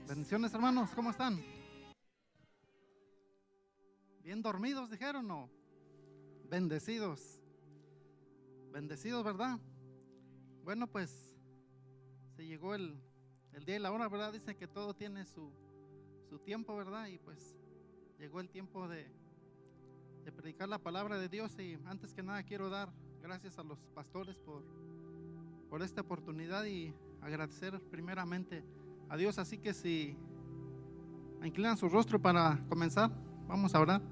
Bendiciones, hermanos, ¿cómo están? ¿Bien dormidos, dijeron? ¿O bendecidos? Bendecidos, ¿verdad? Bueno, pues se llegó el día y la hora, ¿verdad? Dice que todo tiene su tiempo, ¿verdad? Y pues llegó el tiempo de predicar la palabra de Dios. Y antes que nada quiero dar gracias a los pastores por esta oportunidad y agradecer primeramente a Dios. Así que si inclinan su rostro para comenzar, vamos a orar.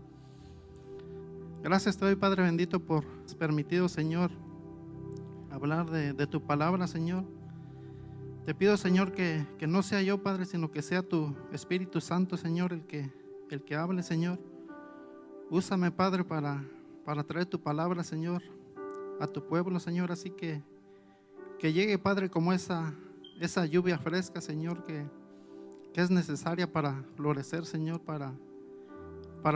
Gracias te doy, Padre bendito, por permitido, Señor, hablar de tu palabra, Señor. Te pido, Señor, que no sea yo, Padre, sino que sea tu Espíritu Santo, Señor, el que hable, Señor. Úsame, Padre, para traer tu palabra, Señor, a tu pueblo, Señor. Así que llegue, Padre, como esa lluvia fresca, Señor, que es necesaria para florecer, Señor, para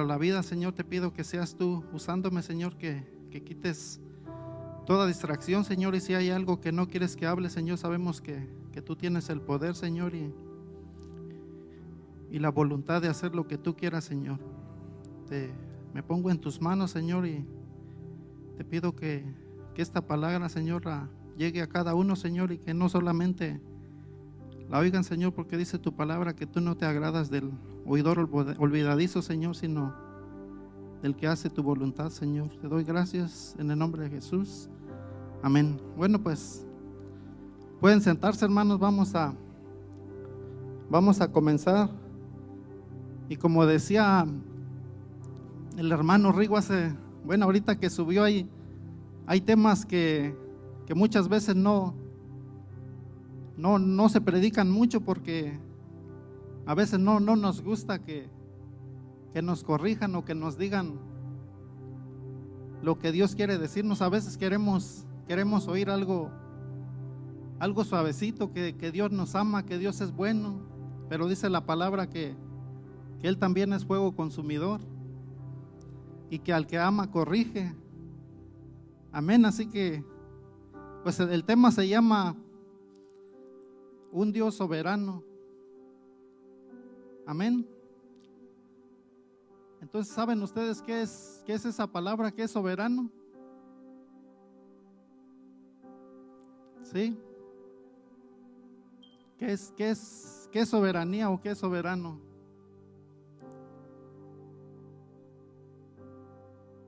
la vida, Señor. Te pido que seas tú usándome, Señor, que quites toda distracción, Señor. Y si hay algo que no quieres que hable, Señor, sabemos que tú tienes el poder, Señor, y la voluntad de hacer lo que tú quieras, Señor. Me pongo en tus manos, Señor, y te pido que esta palabra, Señor, llegue a cada uno, Señor, y que no solamente la oigan, Señor, porque dice tu palabra que tú no te agradas del oidor olvidadizo, Señor, sino del que hace tu voluntad, Señor. Te doy gracias en el nombre de Jesús. Amén. Bueno, pues pueden sentarse, hermanos. Vamos a comenzar. Y como decía el hermano Rigo ahorita que subió, hay temas que muchas veces no se predican mucho, porque a veces no nos gusta que nos corrijan o que nos digan lo que Dios quiere decirnos. A veces queremos oír algo suavecito, que Dios nos ama, que Dios es bueno, pero dice la palabra que Él también es fuego consumidor y que al que ama corrige. Amén. Así que pues el tema se llama un Dios soberano. Amén. Entonces, ¿saben ustedes qué es esa palabra que es soberano? ¿Sí? ¿Qué es soberanía o qué es soberano?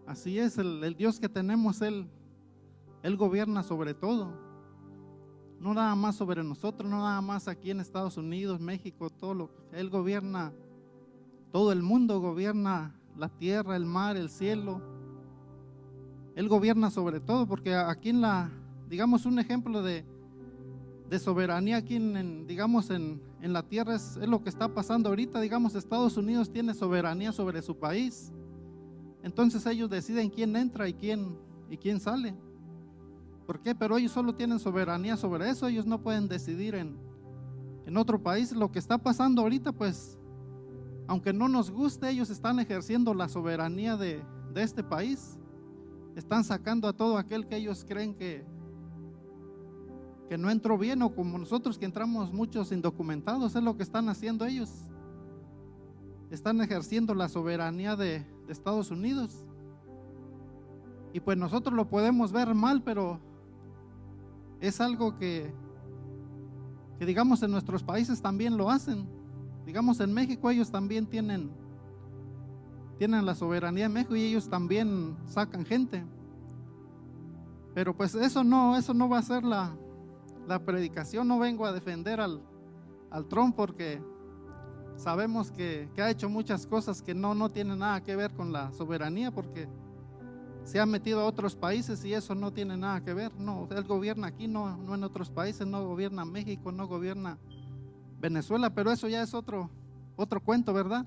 Así es, el Dios que tenemos, Él gobierna sobre todo. No nada más sobre nosotros, no nada más aquí en Estados Unidos, México, Él gobierna todo el mundo, gobierna la tierra, el mar, el cielo. Él gobierna sobre todo, porque aquí digamos, un ejemplo de soberanía aquí digamos en la tierra es lo que está pasando ahorita. Digamos, Estados Unidos tiene soberanía sobre su país. Entonces ellos deciden quién entra y quién sale. ¿Por qué? Pero ellos solo tienen soberanía sobre eso. Ellos no pueden decidir en otro país. Lo que está pasando ahorita, pues, aunque no nos guste, ellos están ejerciendo la soberanía de este país. Están sacando a todo aquel que ellos creen que no entró bien, o como nosotros que entramos muchos indocumentados. Es lo que están haciendo ellos. Están ejerciendo la soberanía de Estados Unidos. Y pues nosotros lo podemos ver mal, pero es algo que digamos en nuestros países también lo hacen. Digamos en México ellos también tienen la soberanía de México y ellos también sacan gente. Pero pues eso no va a ser la predicación. No vengo a defender al Trump, porque sabemos que ha hecho muchas cosas que no tienen nada que ver con la soberanía, porque se ha metido a otros países y eso no tiene nada que ver. No, él gobierna aquí, no en otros países. No gobierna México, no gobierna Venezuela, pero eso ya es otro cuento, ¿verdad?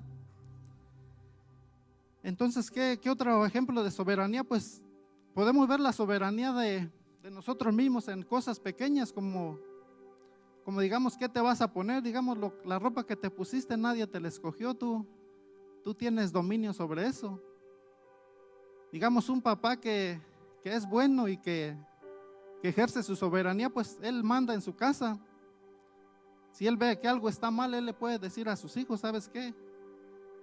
Entonces, ¿qué otro ejemplo de soberanía? Pues podemos ver la soberanía de nosotros mismos en cosas pequeñas, como digamos, ¿qué te vas a poner? Digamos, la ropa que te pusiste, nadie te la escogió, tú tienes dominio sobre eso. Digamos, un papá que es bueno y que ejerce su soberanía, pues él manda en su casa. Si Él ve que algo está mal, Él le puede decir a sus hijos, ¿sabes qué?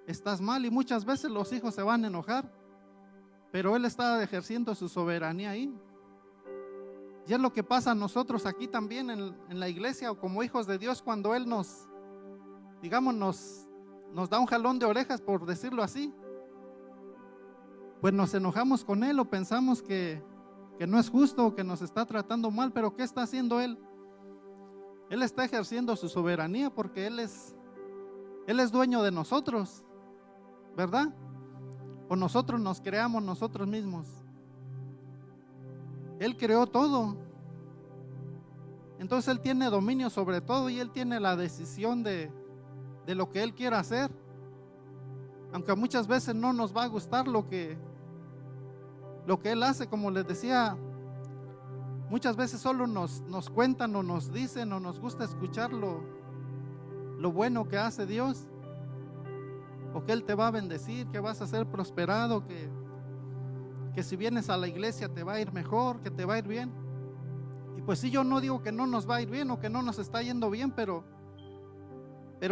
Estás mal. Y muchas veces los hijos se van a enojar, pero Él está ejerciendo su soberanía ahí. Y es lo que pasa a nosotros aquí también en la iglesia o como hijos de Dios, cuando Él nos da un jalón de orejas, por decirlo así, pues nos enojamos con Él o pensamos que no es justo o que nos está tratando mal. Pero ¿qué está haciendo Él? Él está ejerciendo su soberanía porque Él es dueño de nosotros, ¿verdad? O nosotros nos creamos nosotros mismos. Él creó todo. Entonces Él tiene dominio sobre todo y Él tiene la decisión de lo que Él quiera hacer. Aunque muchas veces no nos va a gustar lo que Él hace, como les decía, muchas veces solo nos cuentan o nos dicen o nos gusta escuchar lo bueno que hace Dios, o que Él te va a bendecir, que vas a ser prosperado, que si vienes a la iglesia te va a ir mejor, que te va a ir bien. Y pues sí, yo no digo que no nos va a ir bien o que no nos está yendo bien, pero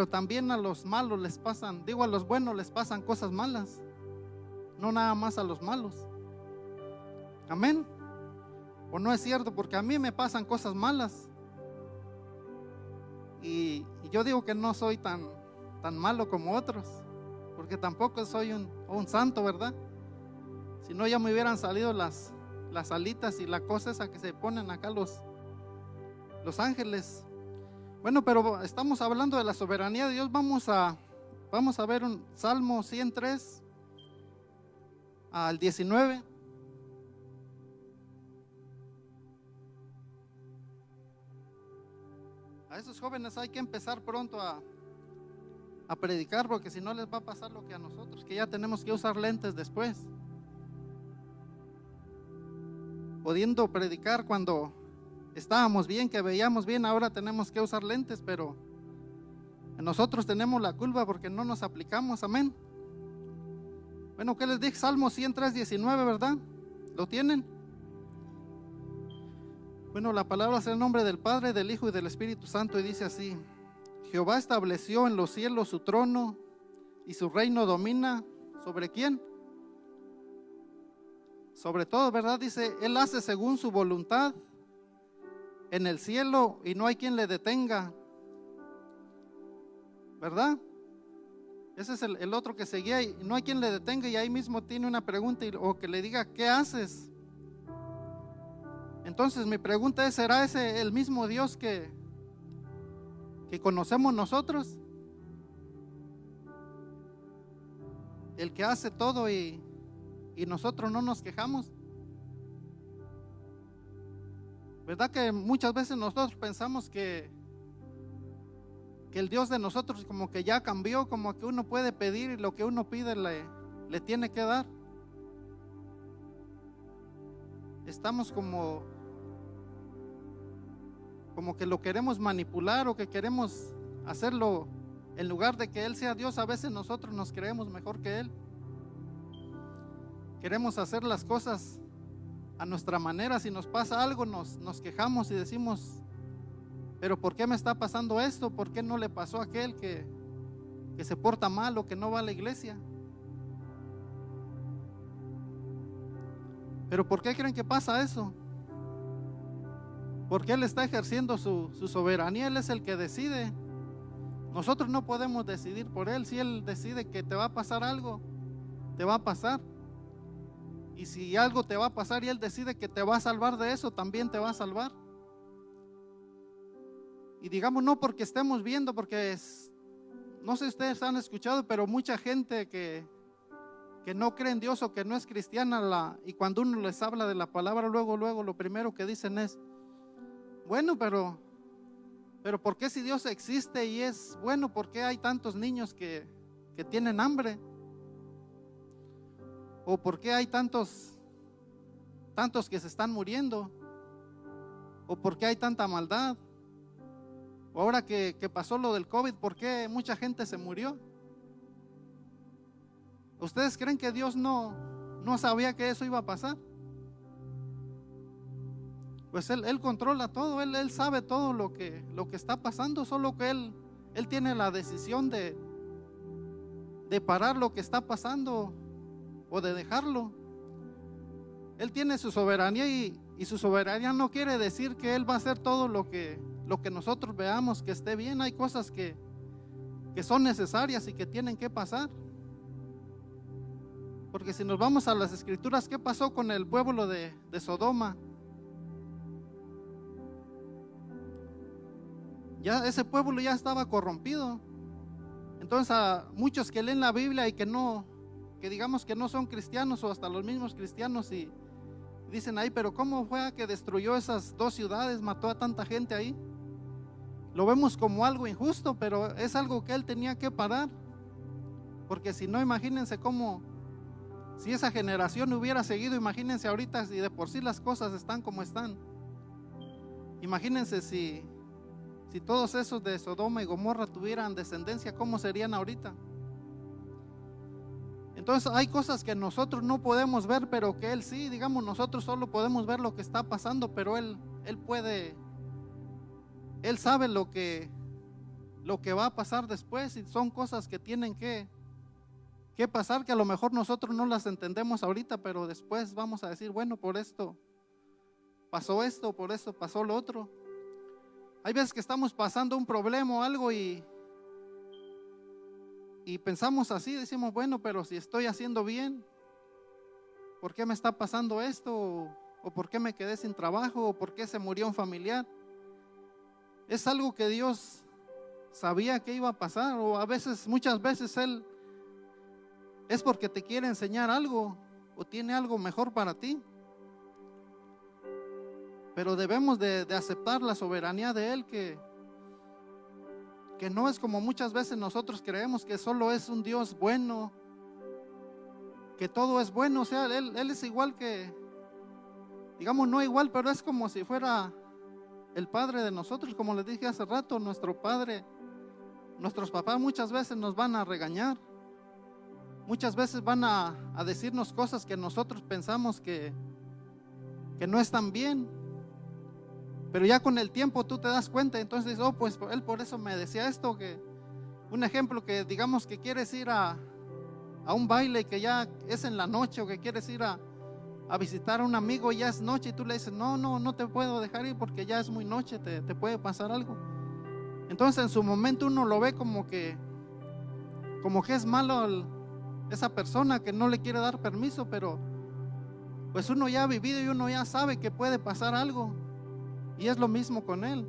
también a los malos les pasan, a los buenos les pasan cosas malas, no nada más a los malos. Amén. ¿O no es cierto? Porque a mí me pasan cosas malas. Y yo digo que no soy tan malo como otros, porque tampoco soy un santo, ¿verdad? Si no, ya me hubieran salido las alitas y la cosa esa que se ponen acá los ángeles. Bueno, pero estamos hablando de la soberanía de Dios. Vamos a ver un Salmo 103 al 19. A esos jóvenes hay que empezar pronto a predicar, porque si no les va a pasar lo que a nosotros, que ya tenemos que usar lentes después. Pudiendo predicar cuando estábamos bien, que veíamos bien, ahora tenemos que usar lentes, pero nosotros tenemos la culpa porque no nos aplicamos. Amén. Bueno, ¿qué les dije? Salmo 103, 19, ¿verdad? ¿Lo tienen? Bueno, la palabra es el nombre del Padre, del Hijo y del Espíritu Santo, y dice así: Jehová estableció en los cielos su trono y su reino domina ¿sobre quién? Sobre todo, ¿verdad? Dice, Él hace según su voluntad en el cielo y no hay quien le detenga, ¿verdad? Ese es el otro que seguía, y no hay quien le detenga, y ahí mismo tiene una pregunta o que le diga, ¿qué haces? Entonces mi pregunta es, ¿será ese el mismo Dios que conocemos nosotros? El que hace todo y nosotros no nos quejamos. ¿Verdad que muchas veces nosotros pensamos que el Dios de nosotros como que ya cambió, como que uno puede pedir y lo que uno pide le tiene que dar? Estamos como que lo queremos manipular o que queremos hacerlo en lugar de que Él sea Dios. A veces nosotros nos creemos mejor que Él. Queremos hacer las cosas a nuestra manera. Si nos pasa algo nos quejamos y decimos, pero ¿por qué me está pasando esto? ¿Por qué no le pasó a aquel que se porta mal o que no va a la iglesia? ¿Pero por qué creen que pasa eso? Porque Él está ejerciendo su soberanía. Él es el que decide. Nosotros no podemos decidir por Él. Si Él decide que te va a pasar algo, te va a pasar. Y si algo te va a pasar y Él decide que te va a salvar de eso, también te va a salvar. Y digamos, no porque estemos viendo, porque no sé si ustedes han escuchado, pero mucha gente que no cree en Dios o que no es cristiana, y cuando uno les habla de la palabra, luego lo primero que dicen es, bueno, pero ¿por qué si Dios existe y es bueno, por qué hay tantos niños que tienen hambre? ¿O por qué hay tantos que se están muriendo? ¿O por qué hay tanta maldad? ¿O ahora que pasó lo del COVID, por qué mucha gente se murió? ¿Ustedes creen que Dios no sabía que eso iba a pasar? pues él controla todo, él sabe todo lo que está pasando, solo que él tiene la decisión de parar lo que está pasando o de dejarlo. Él tiene su soberanía y su soberanía no quiere decir que él va a hacer todo lo que nosotros veamos que esté bien. Hay cosas que son necesarias y que tienen que pasar. Porque si nos vamos a las escrituras, ¿qué pasó con el pueblo de Sodoma? Ya ese pueblo ya estaba corrompido. Entonces a muchos que leen la Biblia y que digamos que no son cristianos, o hasta los mismos cristianos, y dicen ahí, pero ¿cómo fue que destruyó esas 2 ciudades, mató a tanta gente ahí? Lo vemos como algo injusto, pero es algo que él tenía que parar. Porque si no, imagínense cómo, si esa generación hubiera seguido, imagínense ahorita si de por sí las cosas están como están. Imagínense si todos esos de Sodoma y Gomorra tuvieran descendencia, ¿cómo serían ahorita? Entonces hay cosas que nosotros no podemos ver, pero que él sí. Digamos, nosotros solo podemos ver lo que está pasando, pero él puede, él sabe lo que va a pasar después, y son cosas que tienen que pasar, que a lo mejor nosotros no las entendemos ahorita, pero después vamos a decir, bueno, por esto pasó esto, por esto pasó lo otro. Hay veces que estamos pasando un problema o algo y pensamos así, decimos, bueno, pero si estoy haciendo bien, ¿por qué me está pasando esto? ¿O por qué me quedé sin trabajo? ¿O por qué se murió un familiar? Es algo que Dios sabía que iba a pasar, o a veces, muchas veces Él es porque te quiere enseñar algo o tiene algo mejor para ti. Pero debemos de aceptar la soberanía de Él, que no es como muchas veces nosotros creemos, que solo es un Dios bueno, que todo es bueno. O sea, Él es igual que, digamos, no igual, pero es como si fuera el Padre de nosotros. Como les dije hace rato, nuestro Padre, nuestros papás muchas veces nos van a regañar, muchas veces van a decirnos cosas que nosotros pensamos que no están bien. Pero ya con el tiempo tú te das cuenta, entonces dices, oh, pues él por eso me decía esto. Que un ejemplo, que digamos que quieres ir a un baile que ya es en la noche, o que quieres ir a visitar a un amigo y ya es noche, y tú le dices, no te puedo dejar ir porque ya es muy noche, te puede pasar algo. Entonces en su momento uno lo ve como que es malo esa persona que no le quiere dar permiso, pero pues uno ya ha vivido y uno ya sabe que puede pasar algo. Y es lo mismo con Él.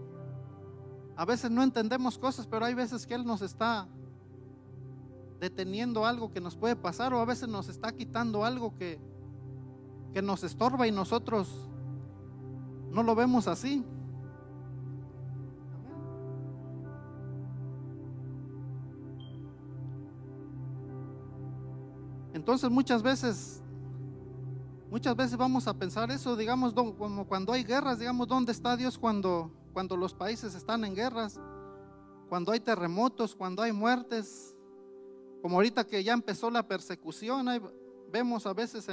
A veces no entendemos cosas, pero hay veces que Él nos está deteniendo algo que nos puede pasar, o a veces nos está quitando algo que nos estorba y nosotros no lo vemos así. Entonces muchas veces vamos a pensar eso, digamos, como cuando hay guerras, digamos, ¿dónde está Dios cuando los países están en guerras? Cuando hay terremotos, cuando hay muertes, como ahorita que ya empezó la persecución. Vemos a veces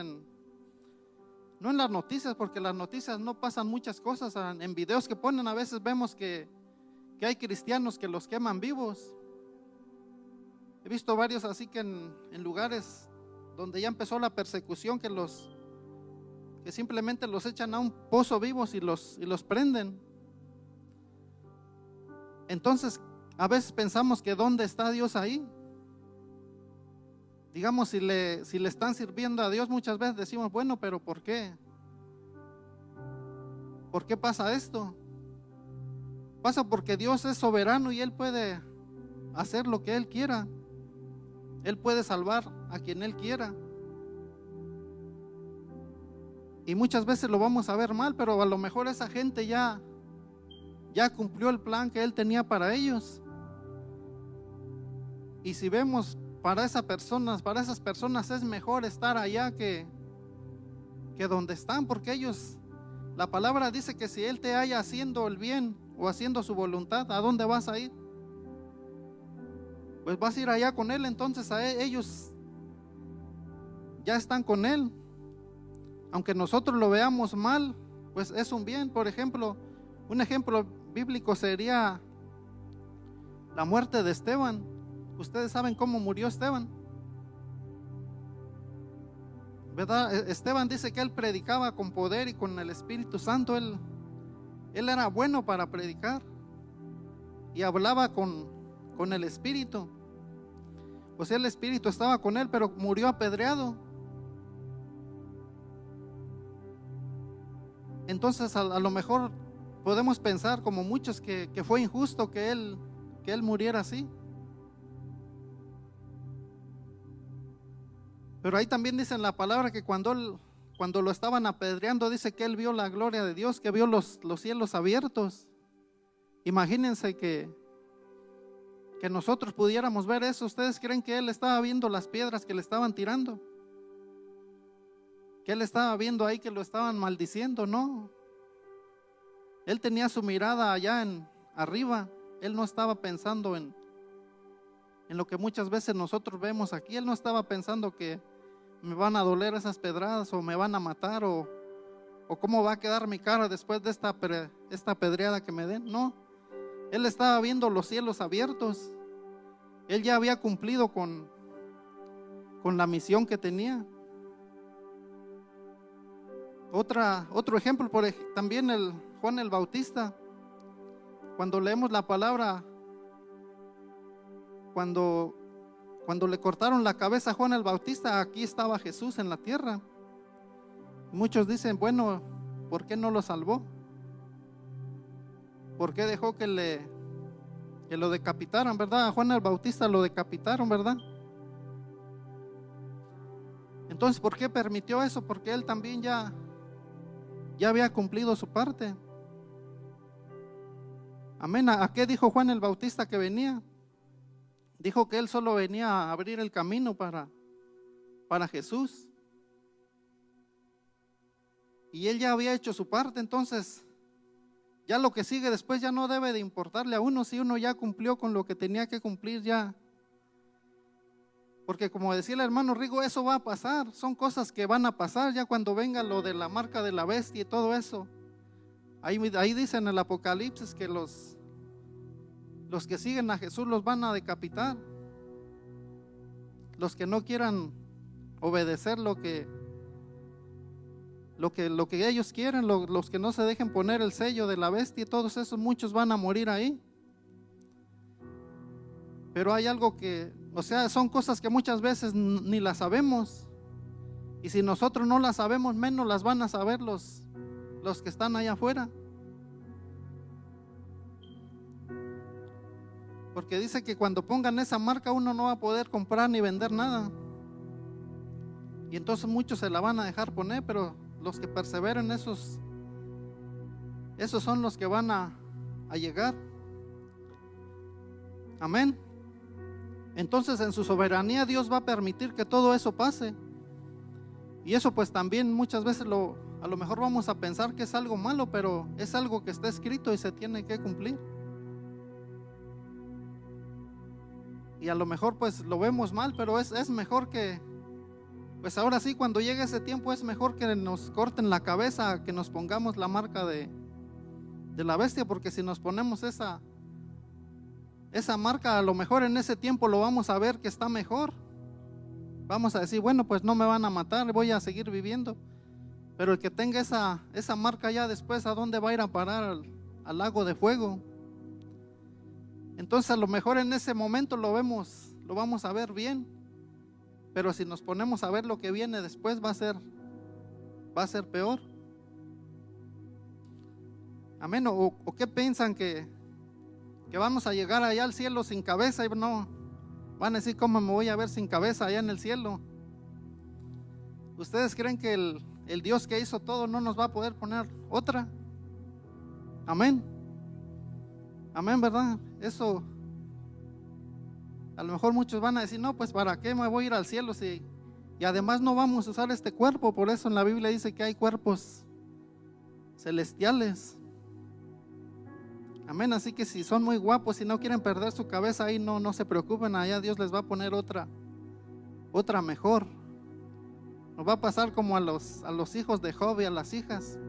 no en las noticias, porque las noticias no pasan muchas cosas, en videos que ponen a veces vemos que hay cristianos que los queman vivos. He visto varios así, que en lugares donde ya empezó la persecución, que simplemente los echan a un pozo vivos y los prenden. Entonces a veces pensamos que ¿dónde está Dios ahí? Digamos, si le están sirviendo a Dios, muchas veces decimos, bueno, pero ¿por qué? ¿Por qué pasa esto? Pasa porque Dios es soberano y Él puede hacer lo que Él quiera. Él puede salvar a quien Él quiera. Y muchas veces lo vamos a ver mal, pero a lo mejor esa gente ya cumplió el plan que Él tenía para ellos. Y si vemos, para esas personas es mejor estar allá que donde están, porque ellos, la palabra dice que si Él te halla haciendo el bien o haciendo su voluntad, ¿a dónde vas a ir? Pues vas a ir allá con Él. Entonces ellos ya están con Él. Aunque nosotros lo veamos mal, pues es un bien. Por ejemplo, un ejemplo bíblico sería la muerte de Esteban. Ustedes saben cómo murió Esteban, ¿verdad? Esteban dice que él predicaba con poder y con el Espíritu Santo. Él era bueno para predicar y hablaba con el Espíritu. O sea, el Espíritu estaba con él, pero murió apedreado. Entonces a lo mejor podemos pensar, como muchos, que fue injusto que él muriera así. Pero ahí también dice en la palabra que cuando lo estaban apedreando, dice que él vio la gloria de Dios, que vio los cielos abiertos. Imagínense que nosotros pudiéramos ver eso. ¿Ustedes creen que él estaba viendo las piedras que le estaban tirando? ¿Que él estaba viendo ahí que lo estaban maldiciendo? No. Él tenía su mirada allá arriba. Él no estaba pensando en lo que muchas veces nosotros vemos aquí. Él no estaba pensando que me van a doler esas pedradas, o me van a matar, o cómo va a quedar mi cara después de esta pedreada que me den. No, él estaba viendo los cielos abiertos. Él ya había cumplido con la misión que tenía. Otro ejemplo, también Juan el Bautista. Cuando leemos la palabra, cuando le cortaron la cabeza a Juan el Bautista, aquí estaba Jesús en la tierra. Muchos dicen, bueno, ¿por qué no lo salvó? ¿Por qué dejó que lo decapitaran, verdad? A Juan el Bautista lo decapitaron, ¿verdad? Entonces, ¿por qué permitió eso? Porque él también ya había cumplido su parte. Amén. ¿A qué dijo Juan el Bautista que venía? Dijo que él solo venía a abrir el camino para Jesús. Y él ya había hecho su parte. Entonces, ya lo que sigue después ya no debe de importarle a uno, si uno ya cumplió con lo que tenía que cumplir ya. Porque como decía el hermano Rigo, eso va a pasar. Son cosas que van a pasar ya cuando venga lo de la marca de la bestia y todo eso. Ahí dice en el Apocalipsis que los que siguen a Jesús los van a decapitar. Los que no quieran obedecer lo que ellos quieren, los que no se dejen poner el sello de la bestia, y todos esos, muchos van a morir ahí. Pero hay algo que, o sea, son cosas que muchas veces ni las sabemos. Y si nosotros no las sabemos, menos las van a saber los que están allá afuera. Porque dice que cuando pongan esa marca uno no va a poder comprar ni vender nada. Y entonces muchos se la van a dejar poner, pero los que perseveren, esos son los que van a llegar. Amén. Entonces en su soberanía Dios va a permitir que todo eso pase. Y eso pues también muchas veces a lo mejor vamos a pensar que es algo malo, pero es algo que está escrito y se tiene que cumplir. Y a lo mejor pues lo vemos mal, pero es mejor que, pues ahora sí, cuando llegue ese tiempo, es mejor que nos corten la cabeza, que nos pongamos la marca de la bestia. Porque si nos ponemos esa marca, a lo mejor en ese tiempo lo vamos a ver que está mejor. Vamos a decir, bueno, pues no me van a matar, voy a seguir viviendo. Pero el que tenga esa marca ya después, ¿a dónde va a ir a parar? Al lago de fuego. Entonces a lo mejor en ese momento lo vamos a ver bien. Pero si nos ponemos a ver lo que viene después, va a ser peor. Amén. ¿O qué piensan que vamos a llegar allá al cielo sin cabeza? Y no, van a decir, ¿cómo me voy a ver sin cabeza allá en el cielo? ¿Ustedes creen que el Dios que hizo todo no nos va a poder poner otra? Amén. Amén, ¿verdad? Eso, a lo mejor muchos van a decir, no, pues ¿para qué me voy a ir al cielo y además no vamos a usar este cuerpo? Por eso en la Biblia dice que hay cuerpos celestiales. Amén. Así que si son muy guapos y no quieren perder su cabeza, ahí no se preocupen, allá Dios les va a poner otra mejor. Nos va a pasar como a los hijos de Job y a las hijas.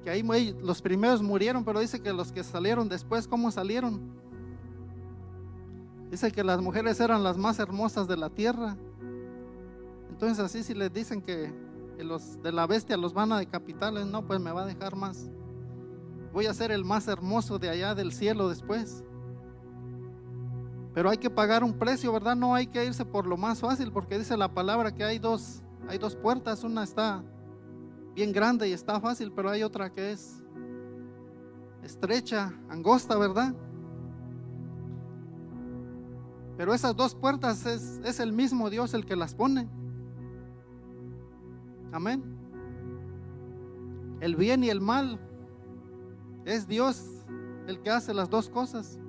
que ahí los primeros murieron, pero dice que los que salieron después, ¿cómo salieron? Dice que las mujeres eran las más hermosas de la tierra. Entonces así si les dicen que los de la bestia los van a decapitar, no, pues me va a dejar más. Voy a ser el más hermoso de allá del cielo después. Pero hay que pagar un precio, ¿verdad? No hay que irse por lo más fácil, porque dice la palabra que hay dos puertas. Una está bien grande y está fácil, pero hay otra que es estrecha, angosta, ¿verdad? Pero esas dos puertas es el mismo Dios el que las pone. Amén. El bien y el mal es Dios el que hace las dos cosas.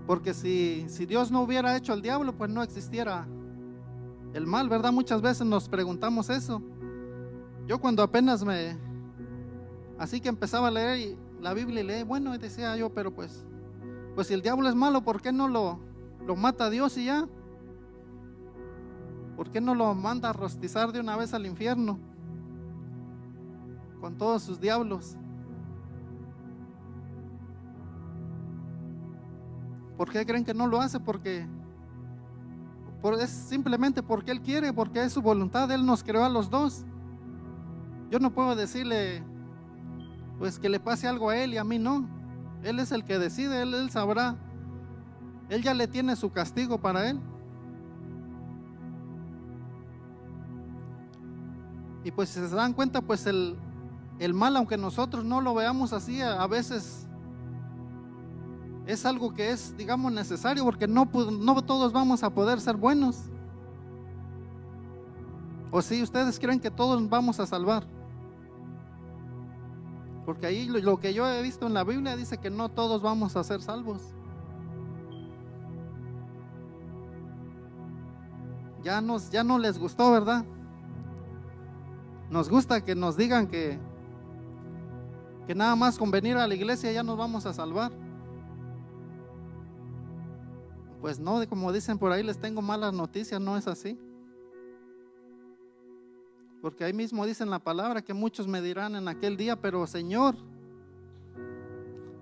Porque si Dios no hubiera hecho al diablo, pues no existiera el mal, ¿verdad? Muchas veces nos preguntamos eso. Yo cuando apenas así que empezaba a leer la Biblia y leer, bueno, decía yo, pero pues si el diablo es malo, ¿por qué no lo mata Dios y ya? ¿Por qué no lo manda a rostizar de una vez al infierno con todos sus diablos? ¿Por qué creen que no lo hace? Es simplemente porque Él quiere, porque es su voluntad. Él nos creó a los dos. Yo no puedo decirle pues que le pase algo a Él y a mí no. Él es el que decide, Él sabrá. Él ya le tiene su castigo para Él. Y pues si se dan cuenta, pues el mal, aunque nosotros no lo veamos así, a veces es algo que es, digamos, necesario, porque no todos vamos a poder ser buenos. ¿O si ustedes creen que todos vamos a salvar? Porque ahí lo que yo he visto en la Biblia dice que no todos vamos a ser salvos. Ya no les gustó, ¿verdad? Nos gusta que nos digan que nada más con venir a la iglesia ya nos vamos a salvar. Pues no, como dicen por ahí, les tengo malas noticias, no es así. Porque ahí mismo dice en la palabra que muchos me dirán en aquel día, pero Señor,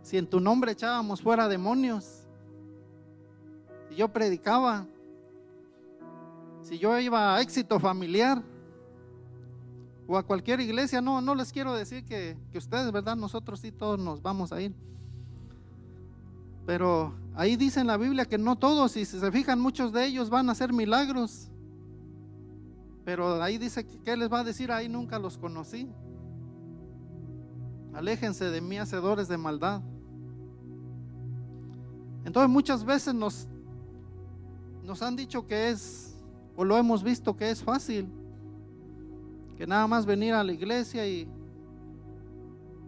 si en tu nombre echábamos fuera demonios, si yo predicaba, si yo iba a Éxito Familiar o a cualquier iglesia, no les quiero decir que ustedes, ¿verdad? Nosotros sí todos nos vamos a ir. Pero ahí dice en la Biblia que no todos, y si se fijan, muchos de ellos van a hacer milagros. Pero ahí dice que ¿qué les va a decir? Ahí nunca los conocí. Aléjense de mí, hacedores de maldad. Entonces muchas veces nos han dicho que es, o lo hemos visto que es fácil, que nada más venir a la iglesia y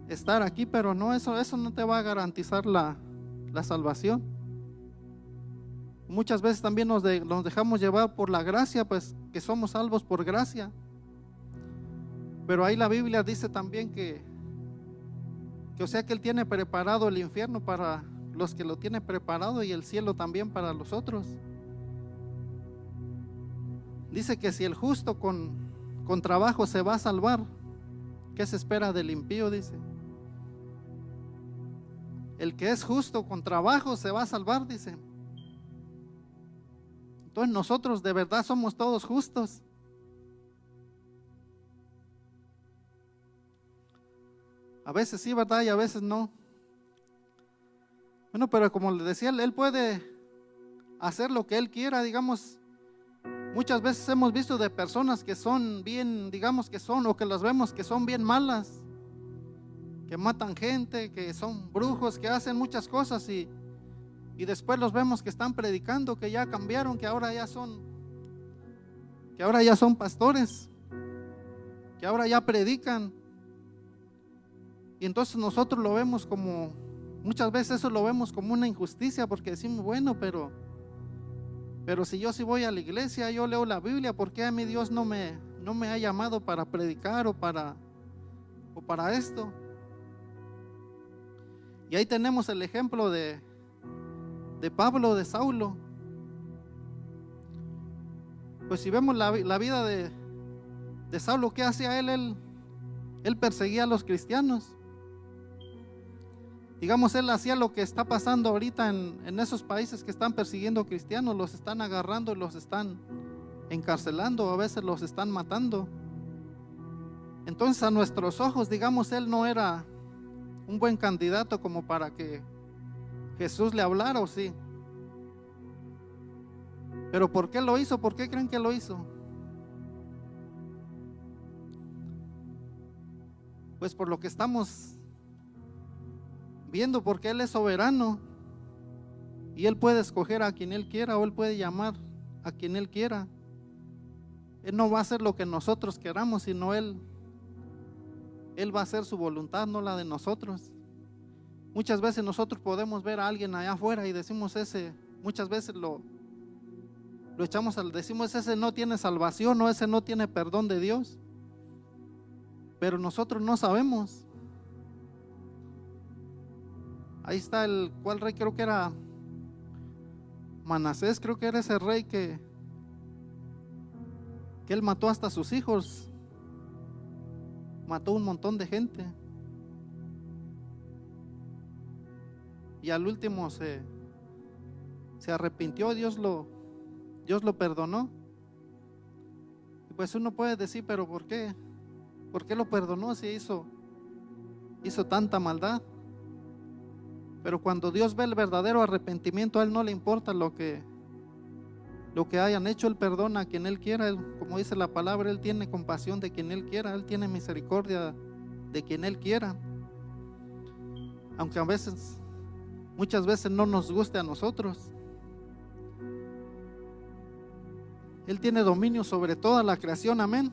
estar aquí, pero no, eso no te va a garantizar la salvación. Muchas veces también nos dejamos llevar por la gracia, pues que somos salvos por gracia. Pero ahí la Biblia dice también que o sea que Él tiene preparado el infierno para los que lo tienen preparado y el cielo también para los otros. Dice que si el justo con trabajo se va a salvar, ¿qué se espera del impío? Dice. El que es justo con trabajo se va a salvar, dice. Entonces nosotros de verdad somos todos justos. A veces sí, ¿verdad? Y a veces no. Bueno, pero como les decía, Él puede hacer lo que Él quiera, digamos. Muchas veces hemos visto de personas que son bien, digamos que son, o que las vemos que son bien malas, que matan gente, que son brujos, que hacen muchas cosas y después los vemos que están predicando, que ya cambiaron, que ahora ya son pastores, que ahora ya predican. Y entonces nosotros lo vemos como, muchas veces eso lo vemos como una injusticia, porque decimos, bueno, pero si yo sí voy a la iglesia, yo leo la Biblia, ¿por qué a mí Dios no me ha llamado para predicar o para esto? Y ahí tenemos el ejemplo de Pablo, de Saulo. Pues si vemos la vida de Saulo, ¿qué hacía él? Él perseguía a los cristianos. Digamos, él hacía lo que está pasando ahorita en esos países que están persiguiendo cristianos. Los están agarrando y los están encarcelando, a veces los están matando. Entonces, a nuestros ojos, digamos, él no era un buen candidato como para que Jesús le hablara, ¿o sí? Pero ¿por qué lo hizo? ¿Por qué creen que lo hizo? Pues por lo que estamos viendo, porque Él es soberano y Él puede escoger a quien Él quiera, o Él puede llamar a quien Él quiera. Él no va a hacer lo que nosotros queramos, sino Él va a hacer su voluntad, no la de nosotros. Muchas veces nosotros podemos ver a alguien allá afuera y decimos muchas veces lo echamos decimos ese no tiene salvación, o ese no tiene perdón de Dios. Pero nosotros no sabemos. Ahí está ¿cuál rey? Creo que era Manasés, creo que era ese rey que él mató hasta sus hijos, mató un montón de gente, y al último se arrepintió, Dios lo perdonó. Y pues uno puede decir, pero ¿por qué? ¿Por qué lo perdonó si hizo tanta maldad? Pero cuando Dios ve el verdadero arrepentimiento, a Él no le importa lo que hayan hecho. Él perdona a quien Él quiera. Como dice la palabra, Él tiene compasión de quien Él quiera. Él tiene misericordia de quien Él quiera. Aunque muchas veces no nos guste a nosotros. Él tiene dominio sobre toda la creación, amén.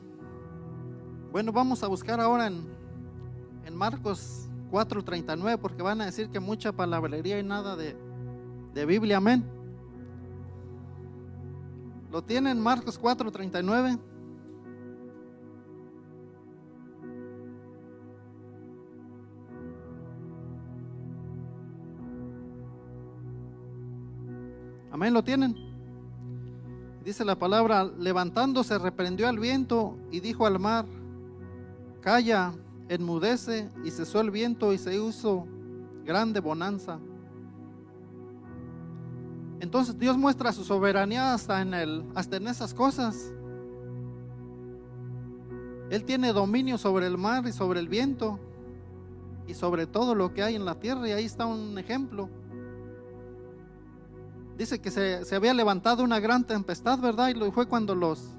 Bueno, vamos a buscar ahora en Marcos 4:39, porque van a decir que mucha palabrería y nada de Biblia, amén. ¿Lo tienen? Marcos 4:39. Amén, ¿lo tienen? Dice la palabra: levantándose reprendió al viento y dijo al mar: calla, enmudece. Y cesó el viento y se hizo grande bonanza. Entonces Dios muestra su soberanía hasta en esas cosas. Él tiene dominio sobre el mar y sobre el viento y sobre todo lo que hay en la tierra. Y ahí está un ejemplo. Dice que se había levantado una gran tempestad, ¿verdad? Y fue cuando los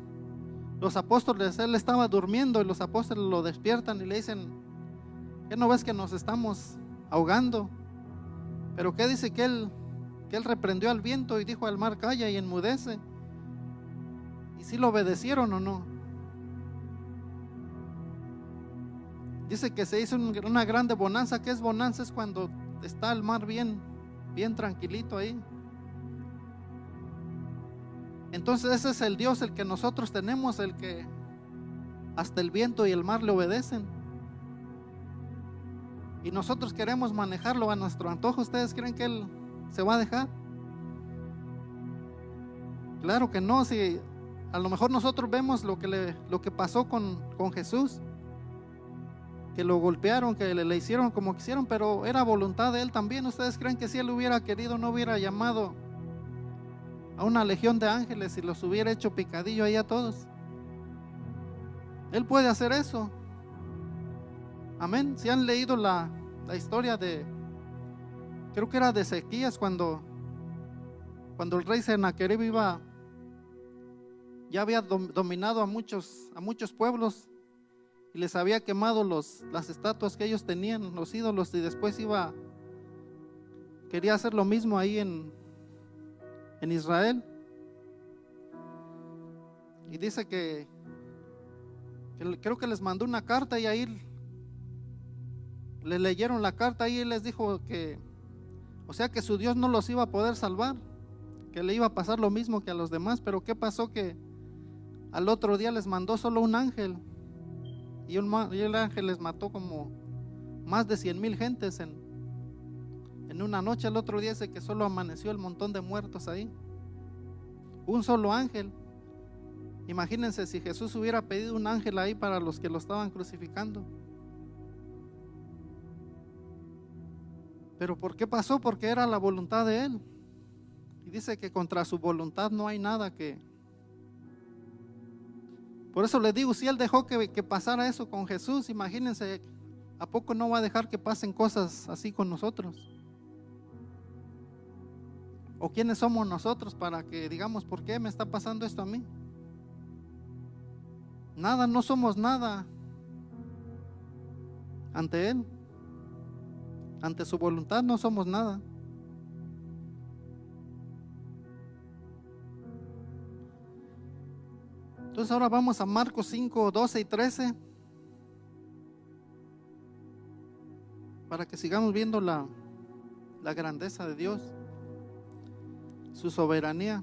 apóstoles, él estaba durmiendo, y los apóstoles lo despiertan y le dicen: ¿qué no ves que nos estamos ahogando? Pero ¿qué dice? Que él reprendió al viento y dijo al mar: calla y enmudece. ¿Y si lo obedecieron o no? Dice que se hizo una grande bonanza. ¿Qué es bonanza? Es cuando está el mar bien tranquilito ahí. Entonces ese es el Dios el que nosotros tenemos, el que hasta el viento y el mar le obedecen. Y nosotros queremos manejarlo a nuestro antojo. ¿Ustedes creen que Él se va a dejar? Claro que no. Si a lo mejor nosotros vemos lo que pasó con Jesús, que lo golpearon, que le hicieron como quisieron, pero era voluntad de Él también. ¿Ustedes creen que si Él hubiera querido, no hubiera llamado a una legión de ángeles y los hubiera hecho picadillo ahí a todos? Él puede hacer eso. Amén. Si han leído la historia creo que era de Ezequías, cuando el rey Sennacherib ya había dominado a muchos pueblos y les había quemado las estatuas que ellos tenían, los ídolos, y después quería hacer lo mismo ahí en Israel. Y dice que creo que les mandó una carta, y ahí le leyeron la carta y él les dijo que su Dios no los iba a poder salvar, que le iba a pasar lo mismo que a los demás. Pero ¿qué pasó? Que al otro día les mandó solo un ángel, y el ángel les mató como más de 100,000 gentes en una noche. El otro día dice que solo amaneció el montón de muertos ahí. Un solo ángel. Imagínense si Jesús hubiera pedido un ángel ahí para los que lo estaban crucificando. Pero ¿por qué pasó? Porque era la voluntad de Él. Y dice que contra su voluntad no hay nada que... Por eso le digo, si Él dejó que pasara eso con Jesús, imagínense, ¿a poco no va a dejar que pasen cosas así con nosotros? ¿O quiénes somos nosotros para que digamos, ¿por qué me está pasando esto a mí? Nada, no somos nada ante Él. Ante su voluntad no somos nada. Entonces ahora vamos a Marcos 5, 12 y 13 para que sigamos viendo la grandeza de Dios, su soberanía,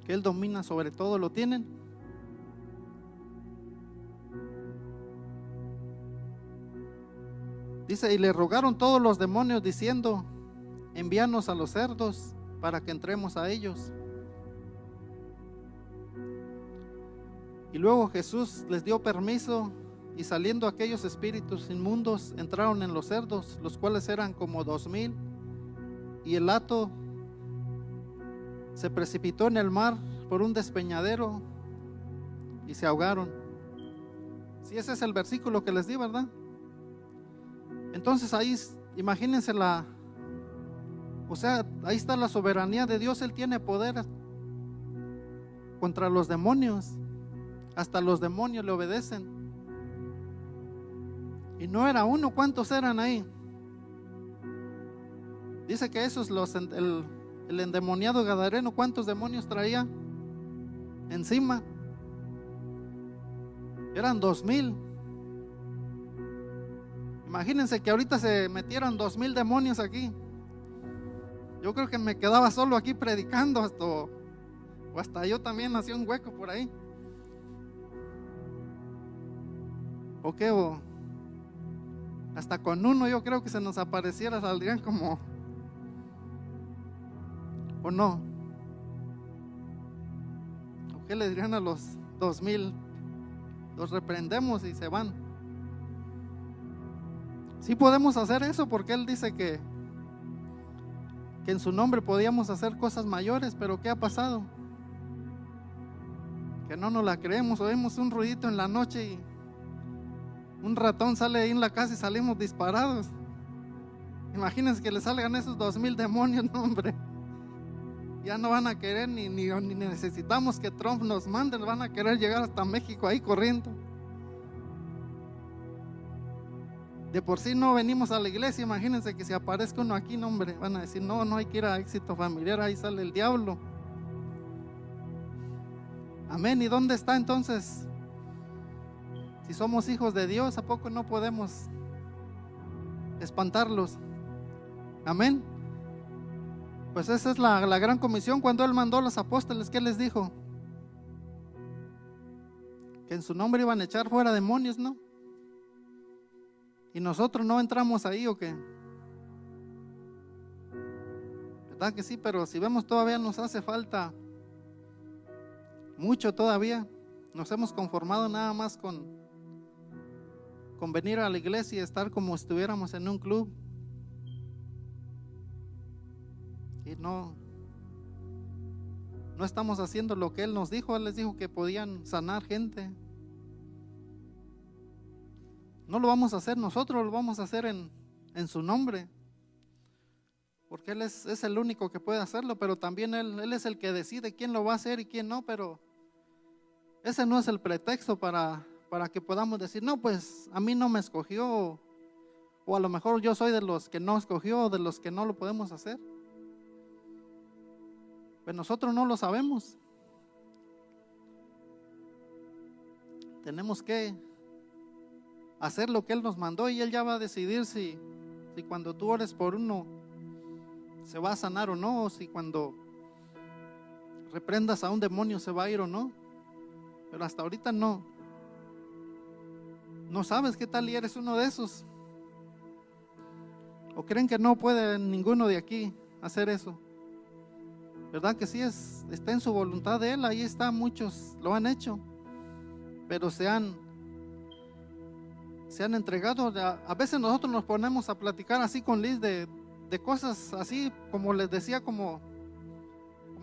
que Él domina sobre todo. ¿Lo tienen? Dice, y le rogaron todos los demonios diciendo, envíanos a los cerdos para que entremos a ellos. Y luego Jesús les dio permiso, y saliendo aquellos espíritus inmundos entraron en los cerdos, los cuales eran como 2000, y el hato se precipitó en el mar por un despeñadero y se ahogaron. Si ese es el versículo que les di, ¿verdad? Entonces ahí imagínense o sea, ahí está la soberanía de Dios. Él tiene poder contra los demonios. Hasta los demonios le obedecen. Y no era uno, ¿cuántos eran ahí? Dice que esos, el endemoniado gadareno, ¿cuántos demonios traía encima? Eran 2000. Imagínense que ahorita se metieran 2000 demonios aquí. Yo creo que me quedaba solo aquí predicando o hasta yo también hacía un hueco por ahí. ¿O qué? O hasta con uno yo creo que se nos apareciera, saldrían como... ¿O no? ¿O qué le dirían a los 2000? Los reprendemos y se van. Sí podemos hacer eso, porque Él dice que en su nombre podíamos hacer cosas mayores. Pero ¿qué ha pasado? Que no nos la creemos. Oímos un ruidito en la noche y un ratón sale ahí en la casa y salimos disparados. Imagínense que le salgan esos 2000 demonios, no, hombre. Ya no van a querer ni necesitamos que Trump nos mande, van a querer llegar hasta México ahí corriendo. De por sí no venimos a la iglesia, imagínense que si aparezca uno aquí, no, hombre, van a decir, no hay que ir a Éxito Familiar, ahí sale el diablo. Amén. ¿Y dónde está entonces? Si somos hijos de Dios, ¿a poco no podemos espantarlos? Amén. Pues esa es la gran comisión. Cuando Él mandó a los apóstoles, ¿qué les dijo? Que en su nombre iban a echar fuera demonios, ¿no? Y nosotros no entramos ahí, ¿o qué? ¿Verdad que sí? Pero si vemos, todavía nos hace falta mucho todavía. Nos hemos conformado nada más con venir a la iglesia y estar como si estuviéramos en un club. Y no estamos haciendo lo que Él nos dijo. Él les dijo que podían sanar gente. No lo vamos a hacer nosotros, lo vamos a hacer en su nombre. Porque Él es el único que puede hacerlo, pero también Él es el que decide quién lo va a hacer y quién no. Pero ese no es el pretexto para que podamos decir, no, pues a mí no me escogió. O a lo mejor yo soy de los que no escogió, o de los que no lo podemos hacer. Pues nosotros no lo sabemos. Tenemos que hacer lo que Él nos mandó y Él ya va a decidir si cuando tú ores por uno se va a sanar o no, o si cuando reprendas a un demonio se va a ir o no. Pero hasta ahorita no sabes qué tal y eres uno de esos. ¿O creen que no puede ninguno de aquí hacer eso? ¿Verdad que sí? Está en su voluntad de Él. Ahí está, muchos lo han hecho, pero se han se han entregado. A veces nosotros nos ponemos a platicar así con Liz de cosas así, como les decía, como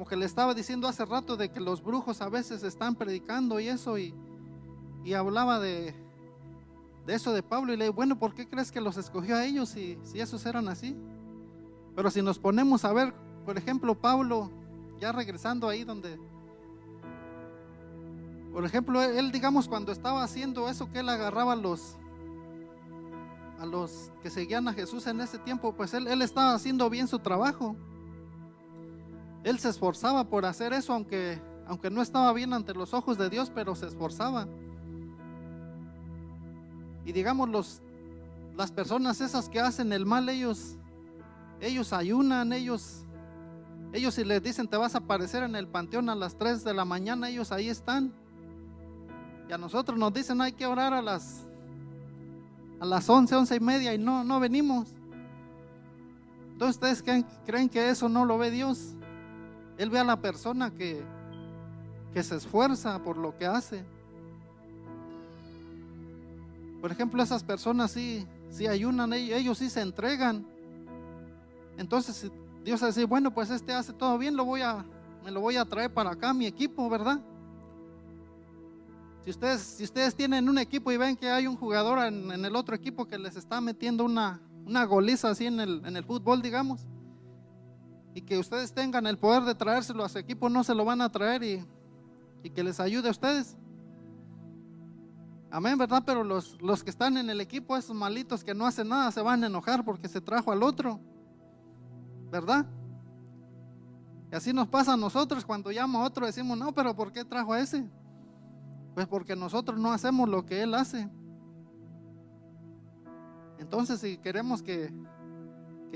que le estaba diciendo hace rato, de que los brujos a veces están predicando y eso, y hablaba de eso de Pablo, y le digo, bueno, ¿por qué crees que los escogió a ellos si esos eran así? Pero si nos ponemos a ver, por ejemplo, Pablo, ya regresando ahí donde, por ejemplo, él, digamos, cuando estaba haciendo eso, que él agarraba a los que seguían a Jesús en ese tiempo, pues él estaba haciendo bien su trabajo. Él se esforzaba por hacer eso, aunque no estaba bien ante los ojos de Dios, pero se esforzaba. Y digamos, las personas esas que hacen el mal, ellos ayunan, ellos si les dicen te vas a aparecer en el panteón a las 3 de la mañana, ellos ahí están. Y a nosotros nos dicen hay que orar a las 11, 11:30 y no venimos. Entonces, ¿ustedes creen que eso no lo ve Dios? Él ve a la persona que se esfuerza por lo que hace. Por ejemplo, esas personas sí ayunan, ellos sí se entregan. Entonces Dios dice, bueno, pues hace todo bien, me lo voy a traer para acá, mi equipo, ¿verdad? Si ustedes tienen un equipo y ven que hay un jugador en el otro equipo que les está metiendo una goliza así en el fútbol, digamos, y que ustedes tengan el poder de traérselo a su equipo, no se lo van a traer y que les ayude a ustedes. Amén, ¿verdad? Pero los que están en el equipo, esos malitos que no hacen nada, se van a enojar porque se trajo al otro, ¿verdad? Y así nos pasa a nosotros cuando llama a otro, decimos, no, pero ¿por qué trajo a ese? Pues porque nosotros no hacemos lo que él hace. Entonces, si queremos que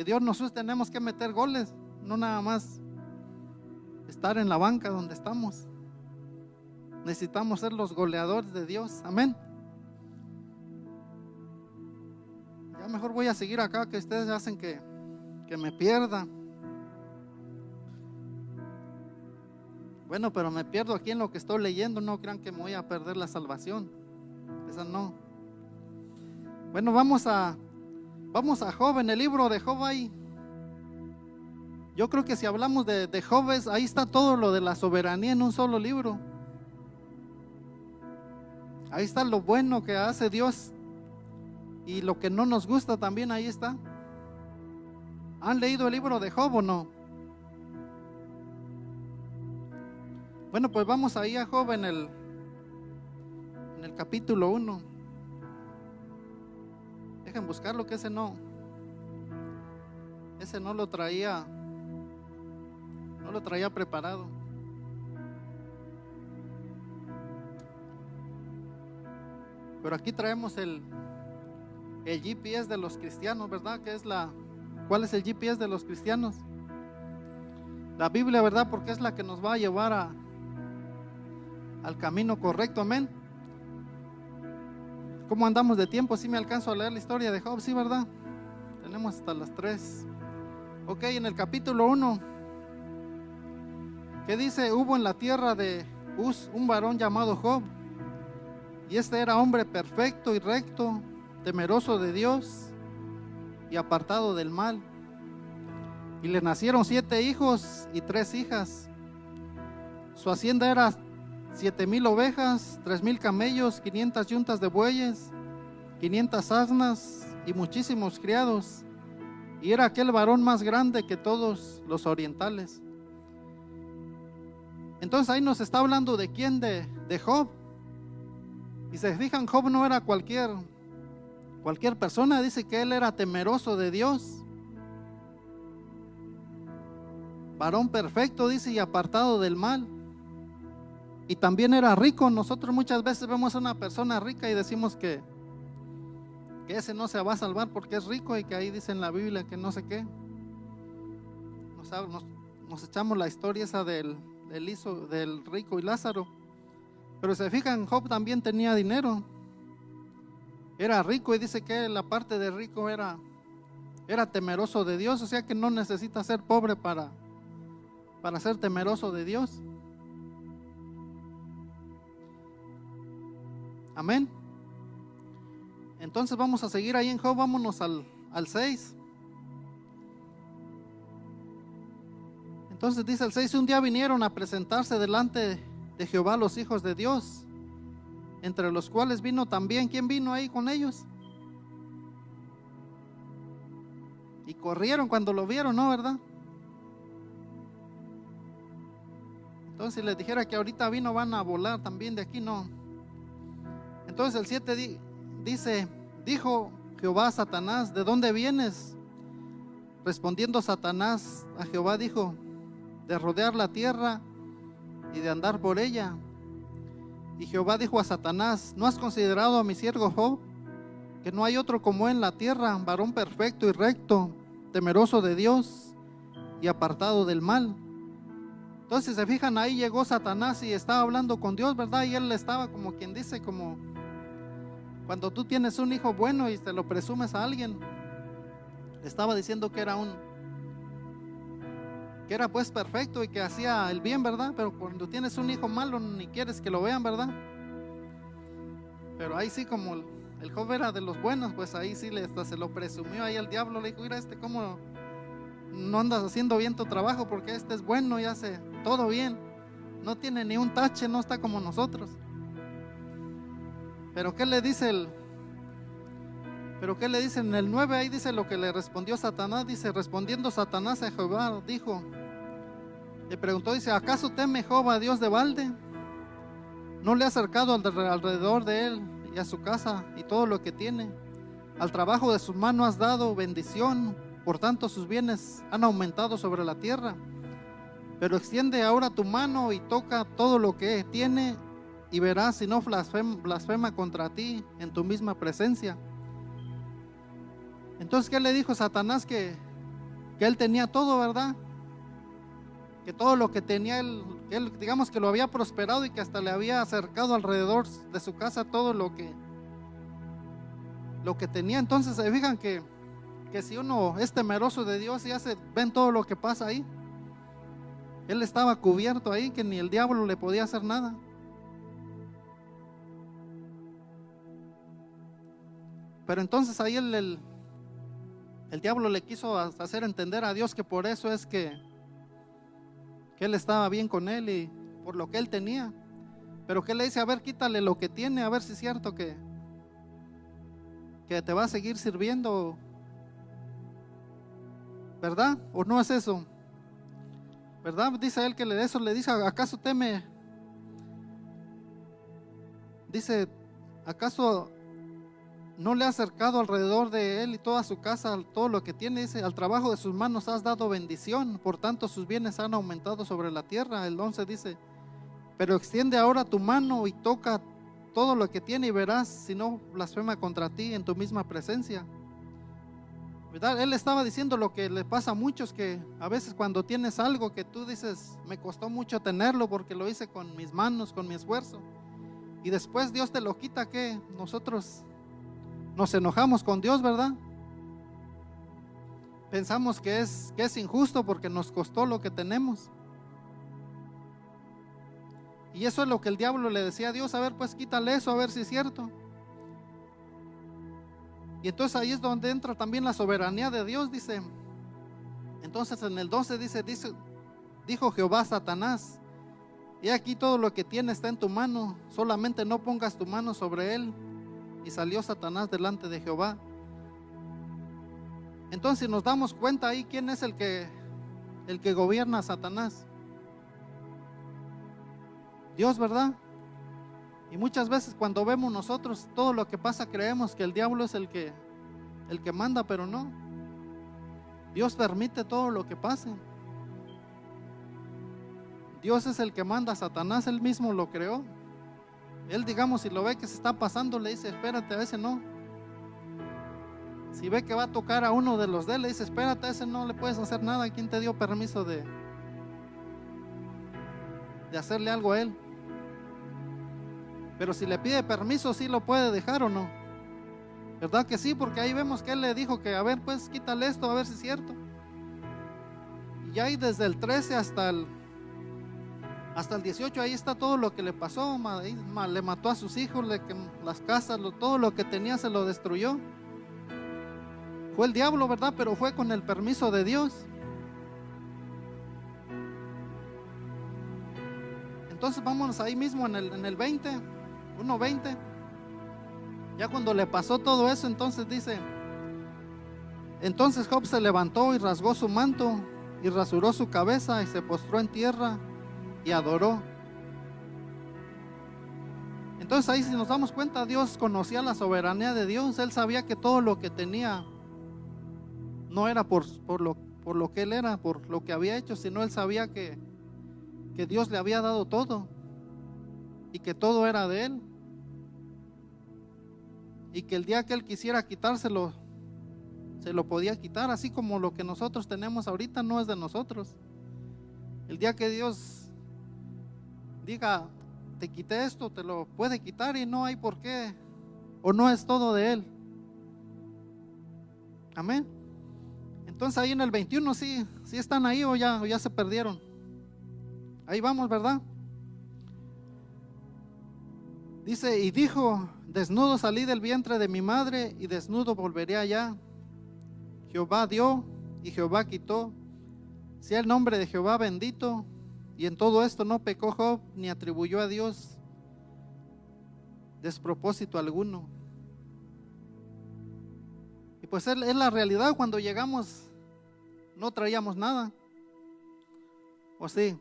Dios nos use, tenemos que meter goles, no nada más estar en la banca donde estamos. Necesitamos ser los goleadores de Dios. Amén. Ya mejor voy a seguir acá, que ustedes hacen que me pierda. Bueno, pero me pierdo aquí en lo que estoy leyendo. No crean que me voy a perder la salvación. Esa no. Bueno, vamos a Job. En el libro de Job ahí, yo creo que si hablamos de Job, ahí está todo lo de la soberanía en un solo libro. Ahí está lo bueno que hace Dios y lo que no nos gusta también, ahí está. ¿Han leído el libro de Job o no? Bueno, pues vamos ahí a Job en el capítulo 1. Dejen buscarlo, que ese no lo traía preparado. Pero aquí traemos el GPS de los cristianos, ¿verdad? ¿Cuál es el GPS de los cristianos? La Biblia, ¿verdad? Porque es la que nos va a llevar al camino correcto. Amén. ¿Cómo andamos de tiempo? ¿Sí me alcanzo a leer la historia de Job? Sí, ¿verdad? Tenemos hasta las 3. Ok, en el capítulo 1, ¿qué dice? Hubo en la tierra de Uz un varón llamado Job, y este era hombre perfecto y recto, temeroso de Dios y apartado del mal. Y le nacieron 7 hijos y 3 hijas. Su hacienda era 7,000 ovejas, 3,000 camellos, 500 yuntas de bueyes, 500 asnas y muchísimos criados. Y era aquel varón más grande que todos los orientales. Entonces ahí nos está hablando de quién, de Job. Y se fijan, Job no era cualquier persona. Dice que él era temeroso de Dios, varón perfecto, dice, y apartado del mal. Y también era rico. Nosotros muchas veces vemos a una persona rica y decimos que ese no se va a salvar porque es rico, y que ahí dice en la Biblia que no sé qué. Nos echamos la historia esa del rico y Lázaro. Pero se fijan, Job también tenía dinero, era rico, y dice que la parte de rico era temeroso de Dios. O sea que no necesita ser pobre para ser temeroso de Dios. Amén. Entonces vamos a seguir ahí en Job, vámonos al 6. Entonces dice el 6: un día vinieron a presentarse delante de Jehová los hijos de Dios, entre los cuales vino también, ¿quién vino ahí con ellos? Y corrieron cuando lo vieron, ¿no? ¿Verdad? Entonces si les dijera que ahorita vino, van a volar también de aquí, no. Entonces el 7 dice: dijo Jehová a Satanás: ¿de dónde vienes? Respondiendo Satanás a Jehová dijo: de rodear la tierra y de andar por ella. Y Jehová dijo a Satanás: ¿no has considerado a mi siervo Job, que no hay otro como él en la tierra, varón perfecto y recto, temeroso de Dios y apartado del mal? Entonces, se fijan, ahí llegó Satanás y estaba hablando con Dios, ¿verdad? Y él estaba como quien dice, como cuando tú tienes un hijo bueno y te lo presumes a alguien. Estaba diciendo que era pues perfecto y que hacía el bien, ¿verdad? Pero cuando tienes un hijo malo ni quieres que lo vean, ¿verdad? Pero ahí sí, como el Job era de los buenos, pues ahí sí hasta se lo presumió ahí al diablo. Le dijo: mira, cómo no andas haciendo bien tu trabajo, porque es bueno y hace todo bien, no tiene ni un tache, no está como nosotros. Pero ¿qué le dice en el 9? Ahí dice lo que le respondió Satanás. Dice: respondiendo Satanás a Jehová dijo, le preguntó, dice: ¿acaso teme Job a Dios de balde? ¿No le ha acercado alrededor de él y a su casa y todo lo que tiene? Al trabajo de sus manos has dado bendición, por tanto sus bienes han aumentado sobre la tierra. Pero extiende ahora tu mano y toca todo lo que tiene, y verás si no blasfema contra ti en tu misma presencia. Entonces, ¿qué le dijo Satanás? Que él tenía todo, ¿verdad? Que todo lo que tenía él, digamos que lo había prosperado, y que hasta le había acercado alrededor de su casa todo lo que tenía. Entonces se fijan que si uno es temeroso de Dios, ya ven todo lo que pasa ahí. Él estaba cubierto ahí, que ni el diablo le podía hacer nada. Pero entonces ahí el diablo le quiso hacer entender a Dios que por eso es que él estaba bien con él y por lo que él tenía. Pero que le dice: a ver, quítale lo que tiene, a ver si es cierto que te va a seguir sirviendo, ¿verdad? ¿O no es eso? ¿Verdad? Dice él que eso le dice: ¿acaso teme? Dice: ¿acaso no le ha acercado alrededor de él y toda su casa, todo lo que tiene? Dice: al trabajo de sus manos has dado bendición, por tanto sus bienes han aumentado sobre la tierra. El 11 dice: pero extiende ahora tu mano y toca todo lo que tiene, y verás si no blasfema contra ti en tu misma presencia. ¿Verdad? Él estaba diciendo lo que le pasa a muchos, que a veces cuando tienes algo que tú dices: me costó mucho tenerlo porque lo hice con mis manos, con mi esfuerzo, y después Dios te lo quita, que nosotros nos enojamos con Dios, ¿verdad? Pensamos que es injusto porque nos costó lo que tenemos. Y eso es lo que el diablo le decía a Dios: a ver, pues quítale eso, a ver si es cierto. Y entonces ahí es donde entra también la soberanía de Dios. Dice, entonces en el 12 dice: dijo Jehová a Satanás: he aquí todo lo que tiene está en tu mano, solamente no pongas tu mano sobre él. Y salió Satanás delante de Jehová. Entonces, si nos damos cuenta ahí, ¿quién es el que gobierna a Satanás? Dios, ¿verdad? Y muchas veces cuando vemos nosotros todo lo que pasa, creemos que el diablo es el que manda, pero no. Dios permite todo lo que pase. Dios es el que manda. Satanás él mismo lo creó. Él, digamos, si lo ve que se está pasando, le dice: espérate, a ese no. Si ve que va a tocar a uno de los de él, le dice: espérate, a ese no le puedes hacer nada. ¿Quién te dio permiso de hacerle algo a él? Pero si le pide permiso, ¿sí lo puede dejar o no? ¿Verdad que sí? Porque ahí vemos que él le dijo que: a ver, pues quítale esto, a ver si es cierto. Y ahí desde el 13 hasta el Hasta el 18 ahí está todo lo que le pasó. Le mató a sus hijos, las casas, todo lo que tenía se lo destruyó. Fue el diablo, ¿verdad? Pero fue con el permiso de Dios. Entonces vámonos ahí mismo en el 20, 1:20. Ya cuando le pasó todo eso, entonces dice: entonces Job se levantó y rasgó su manto y rasuró su cabeza y se postró en tierra y adoró. Entonces ahí, si nos damos cuenta, Dios conocía la soberanía de Dios. Él sabía que todo lo que tenía no era por lo que él era, por lo que había hecho, sino él sabía que Dios le había dado todo y que todo era de él, y que el día que él quisiera quitárselo, se lo podía quitar, así como lo que nosotros tenemos ahorita no es de nosotros. El día que Dios diga: te quité esto, te lo puede quitar y no hay por qué, o no es todo de él. Amén. Entonces ahí en el 21 sí están ahí, o ya se perdieron. Ahí vamos, ¿verdad? Dice: y dijo: desnudo salí del vientre de mi madre y desnudo volveré allá. Jehová dio y Jehová quitó, sea el nombre de Jehová bendito. Y en todo esto no pecó Job, ni atribuyó a Dios despropósito alguno. Y pues es la realidad. Cuando llegamos no traíamos nada. ¿O sí?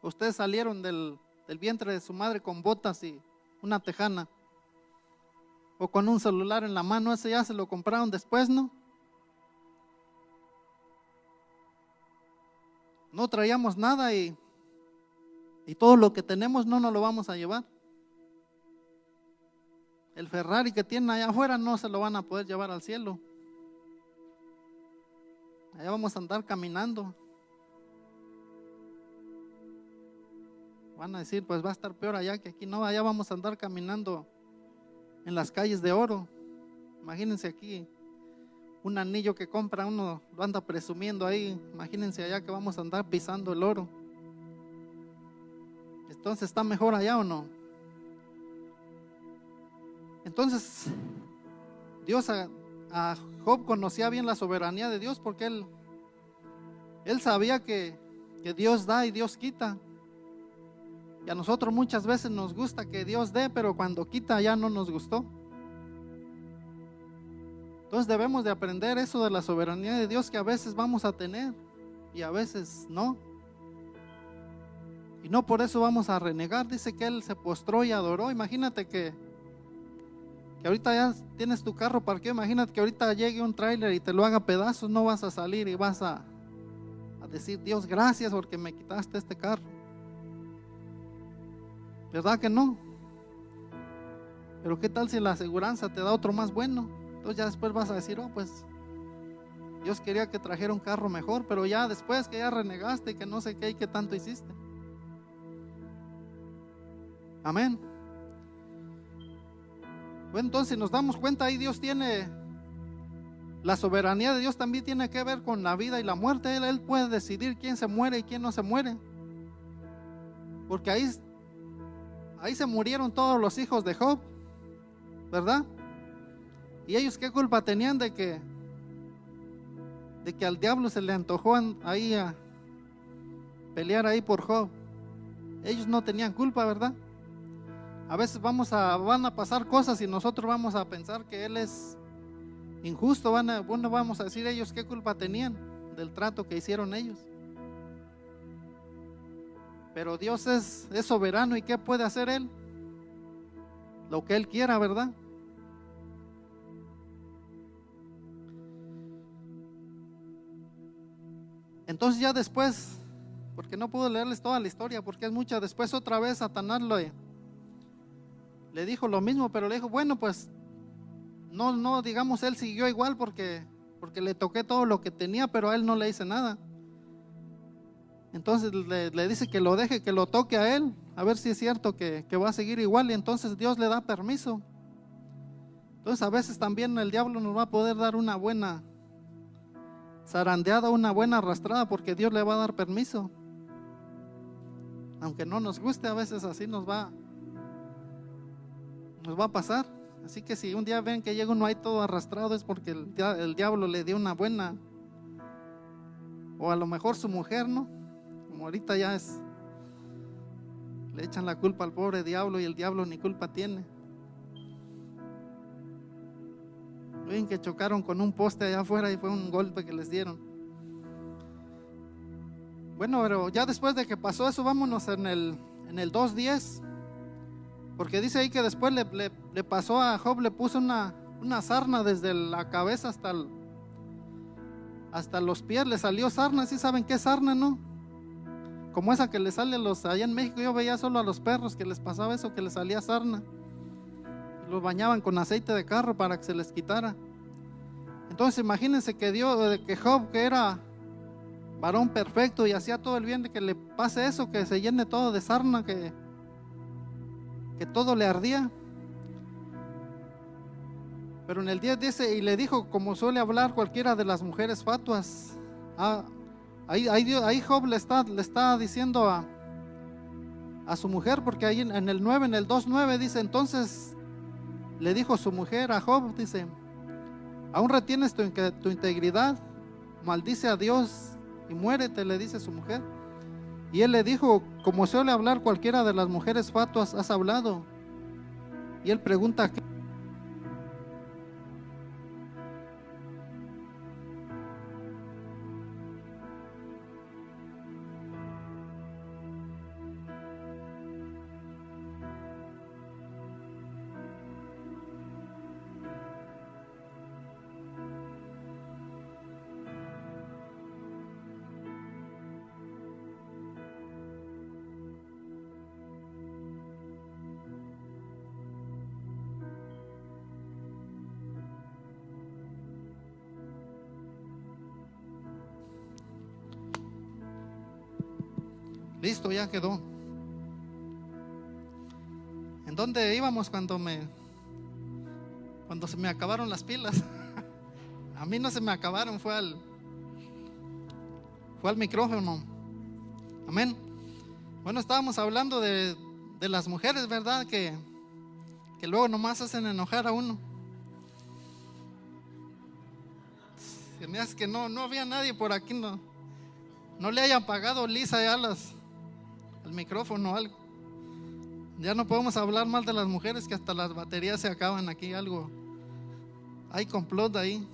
Ustedes salieron del vientre de su madre con botas y una tejana, o con un celular en la mano. Ese ya se lo compraron después, ¿no? No traíamos nada, y todo lo que tenemos no nos lo vamos a llevar. El Ferrari que tienen allá afuera no se lo van a poder llevar al cielo. Allá vamos a andar caminando. Van a decir: pues va a estar peor allá que aquí. No, allá vamos a andar caminando en las calles de oro. Imagínense aquí un anillo que compra uno, lo anda presumiendo ahí. Imagínense allá que vamos a andar pisando el oro. Entonces, ¿está mejor allá o no? Entonces, Dios a Job conocía bien la soberanía de Dios, porque él sabía que Dios da y Dios quita. Y a nosotros muchas veces nos gusta que Dios dé, pero cuando quita ya no nos gustó. Entonces debemos de aprender eso de la soberanía de Dios, que a veces vamos a tener y a veces no. Y no por eso vamos a renegar. Dice que él se postró y adoró. Imagínate que ahorita ya tienes tu carro parqueado. Imagínate que ahorita llegue un tráiler y te lo haga pedazos. No vas a salir y vas a decir: Dios, gracias porque me quitaste este carro. ¿Verdad que no? Pero ¿qué tal si la aseguranza te da otro más bueno? Entonces ya después vas a decir: oh, pues Dios quería que trajera un carro mejor. Pero ya después que ya renegaste y que no sé qué y qué tanto hiciste. Amén. Bueno, entonces nos damos cuenta, ahí Dios tiene, la soberanía de Dios también tiene que ver con la vida y la muerte. Él puede decidir quién se muere y quién no se muere. Porque ahí se murieron todos los hijos de Job, ¿verdad? ¿Y ellos qué culpa tenían de que al diablo se le antojó ahí a pelear ahí por Job? Ellos no tenían culpa, ¿verdad? A veces van a pasar cosas y nosotros vamos a pensar que Él es injusto. Vamos a decir: ellos qué culpa tenían del trato que hicieron ellos. Pero Dios es soberano, y ¿qué puede hacer Él? Lo que Él quiera, ¿verdad? Entonces ya después, porque no puedo leerles toda la historia porque es mucha, después otra vez Satanás le dijo lo mismo, pero le dijo: bueno, pues no digamos, él siguió igual porque le toqué todo lo que tenía, pero a él no le hice nada. Entonces le dice que lo deje, que lo toque a él, a ver si es cierto que va a seguir igual. Y entonces Dios le da permiso. Entonces a veces también el diablo nos va a poder dar una buena zarandeada, una buena arrastrada, porque Dios le va a dar permiso. Aunque no nos guste, a veces así nos va a pasar. Así que si un día ven que llega uno ahí todo arrastrado, es porque el diablo le dio una buena, o a lo mejor su mujer, ¿no? Como ahorita ya es, le echan la culpa al pobre diablo y el diablo ni culpa tiene. Ven que chocaron con un poste allá afuera y fue un golpe que les dieron. Bueno, pero ya después de que pasó eso, vámonos en el 2:10. Porque dice ahí que después le pasó a Job, le puso una sarna desde la cabeza hasta los pies, le salió sarna. ¿Sí saben qué es sarna, no? Como esa que le sale allá en México, yo veía solo a los perros que les pasaba eso, que les salía sarna. Los bañaban con aceite de carro para que se les quitara. Entonces imagínense que Job, que era varón perfecto y hacía todo el bien, de que le pase eso, que se llene todo de sarna, que todo le ardía. Pero en el 10 dice, y le dijo, como suele hablar cualquiera de las mujeres fatuas. Ahí Job le está diciendo a su mujer, porque ahí en el 2:9 dice, entonces le dijo su mujer a Job, dice, ¿aún retienes tu integridad? Maldice a Dios y muérete, le dice su mujer. Y él le dijo, como suele hablar cualquiera de las mujeres fatuas, has hablado. Y él pregunta, ¿qué? Listo, ya quedó. ¿En dónde íbamos cuando se me acabaron las pilas? A mí no se me acabaron, fue al micrófono. Amén. Bueno, estábamos hablando de las mujeres, ¿verdad? Que luego nomás hacen enojar a uno. Se me hace que no había nadie por aquí, no le hayan pagado Lisa ya al micrófono o algo. Ya no podemos hablar mal de las mujeres, que hasta las baterías se acaban aquí, algo. Hay complot ahí.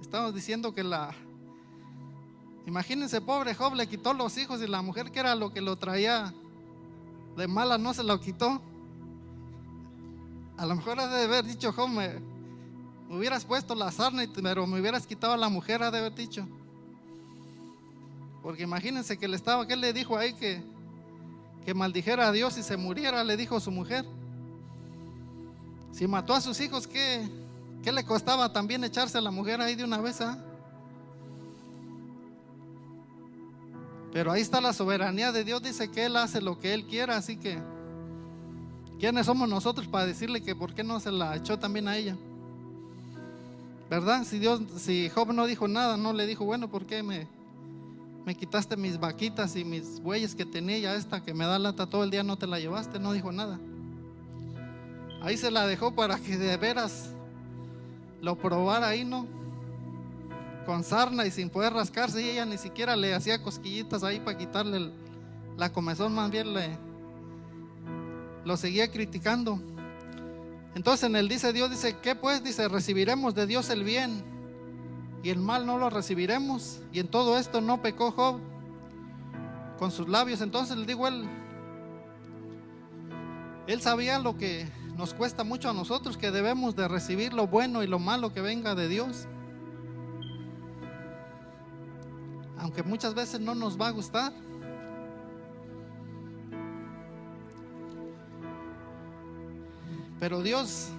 Estamos diciendo que imagínense, pobre Job le quitó los hijos y la mujer, que era lo que lo traía de mala, no se lo quitó. A lo mejor ha de haber dicho Job, me hubieras puesto la sarna, pero me hubieras quitado a la mujer, ha de haber dicho. Porque imagínense que ¿qué le dijo ahí? Que maldijera a Dios y se muriera, le dijo su mujer. Si mató a sus hijos, ¿qué le costaba también echarse a la mujer ahí de una vez? Pero ahí está la soberanía de Dios, dice que Él hace lo que Él quiera, así que ¿quiénes somos nosotros para decirle que por qué no se la echó también a ella? ¿Verdad? Si Job no dijo nada, no le dijo, bueno, ¿por qué me quitaste mis vaquitas y mis bueyes que tenía, ya esta que me da lata todo el día no te la llevaste? No dijo nada. Ahí se la dejó para que de veras lo probara ahí, ¿no? Con sarna y sin poder rascarse, y ella ni siquiera le hacía cosquillitas ahí para quitarle la comezón, más bien lo seguía criticando. Entonces en el Dios dice, ¿qué pues? Dice, recibiremos de Dios el bien y el mal no lo recibiremos. Y en todo esto no pecó Job con sus labios. Entonces le digo, él sabía lo que nos cuesta mucho a nosotros, que debemos de recibir lo bueno y lo malo que venga de Dios, aunque muchas veces no nos va a gustar. Pero Dios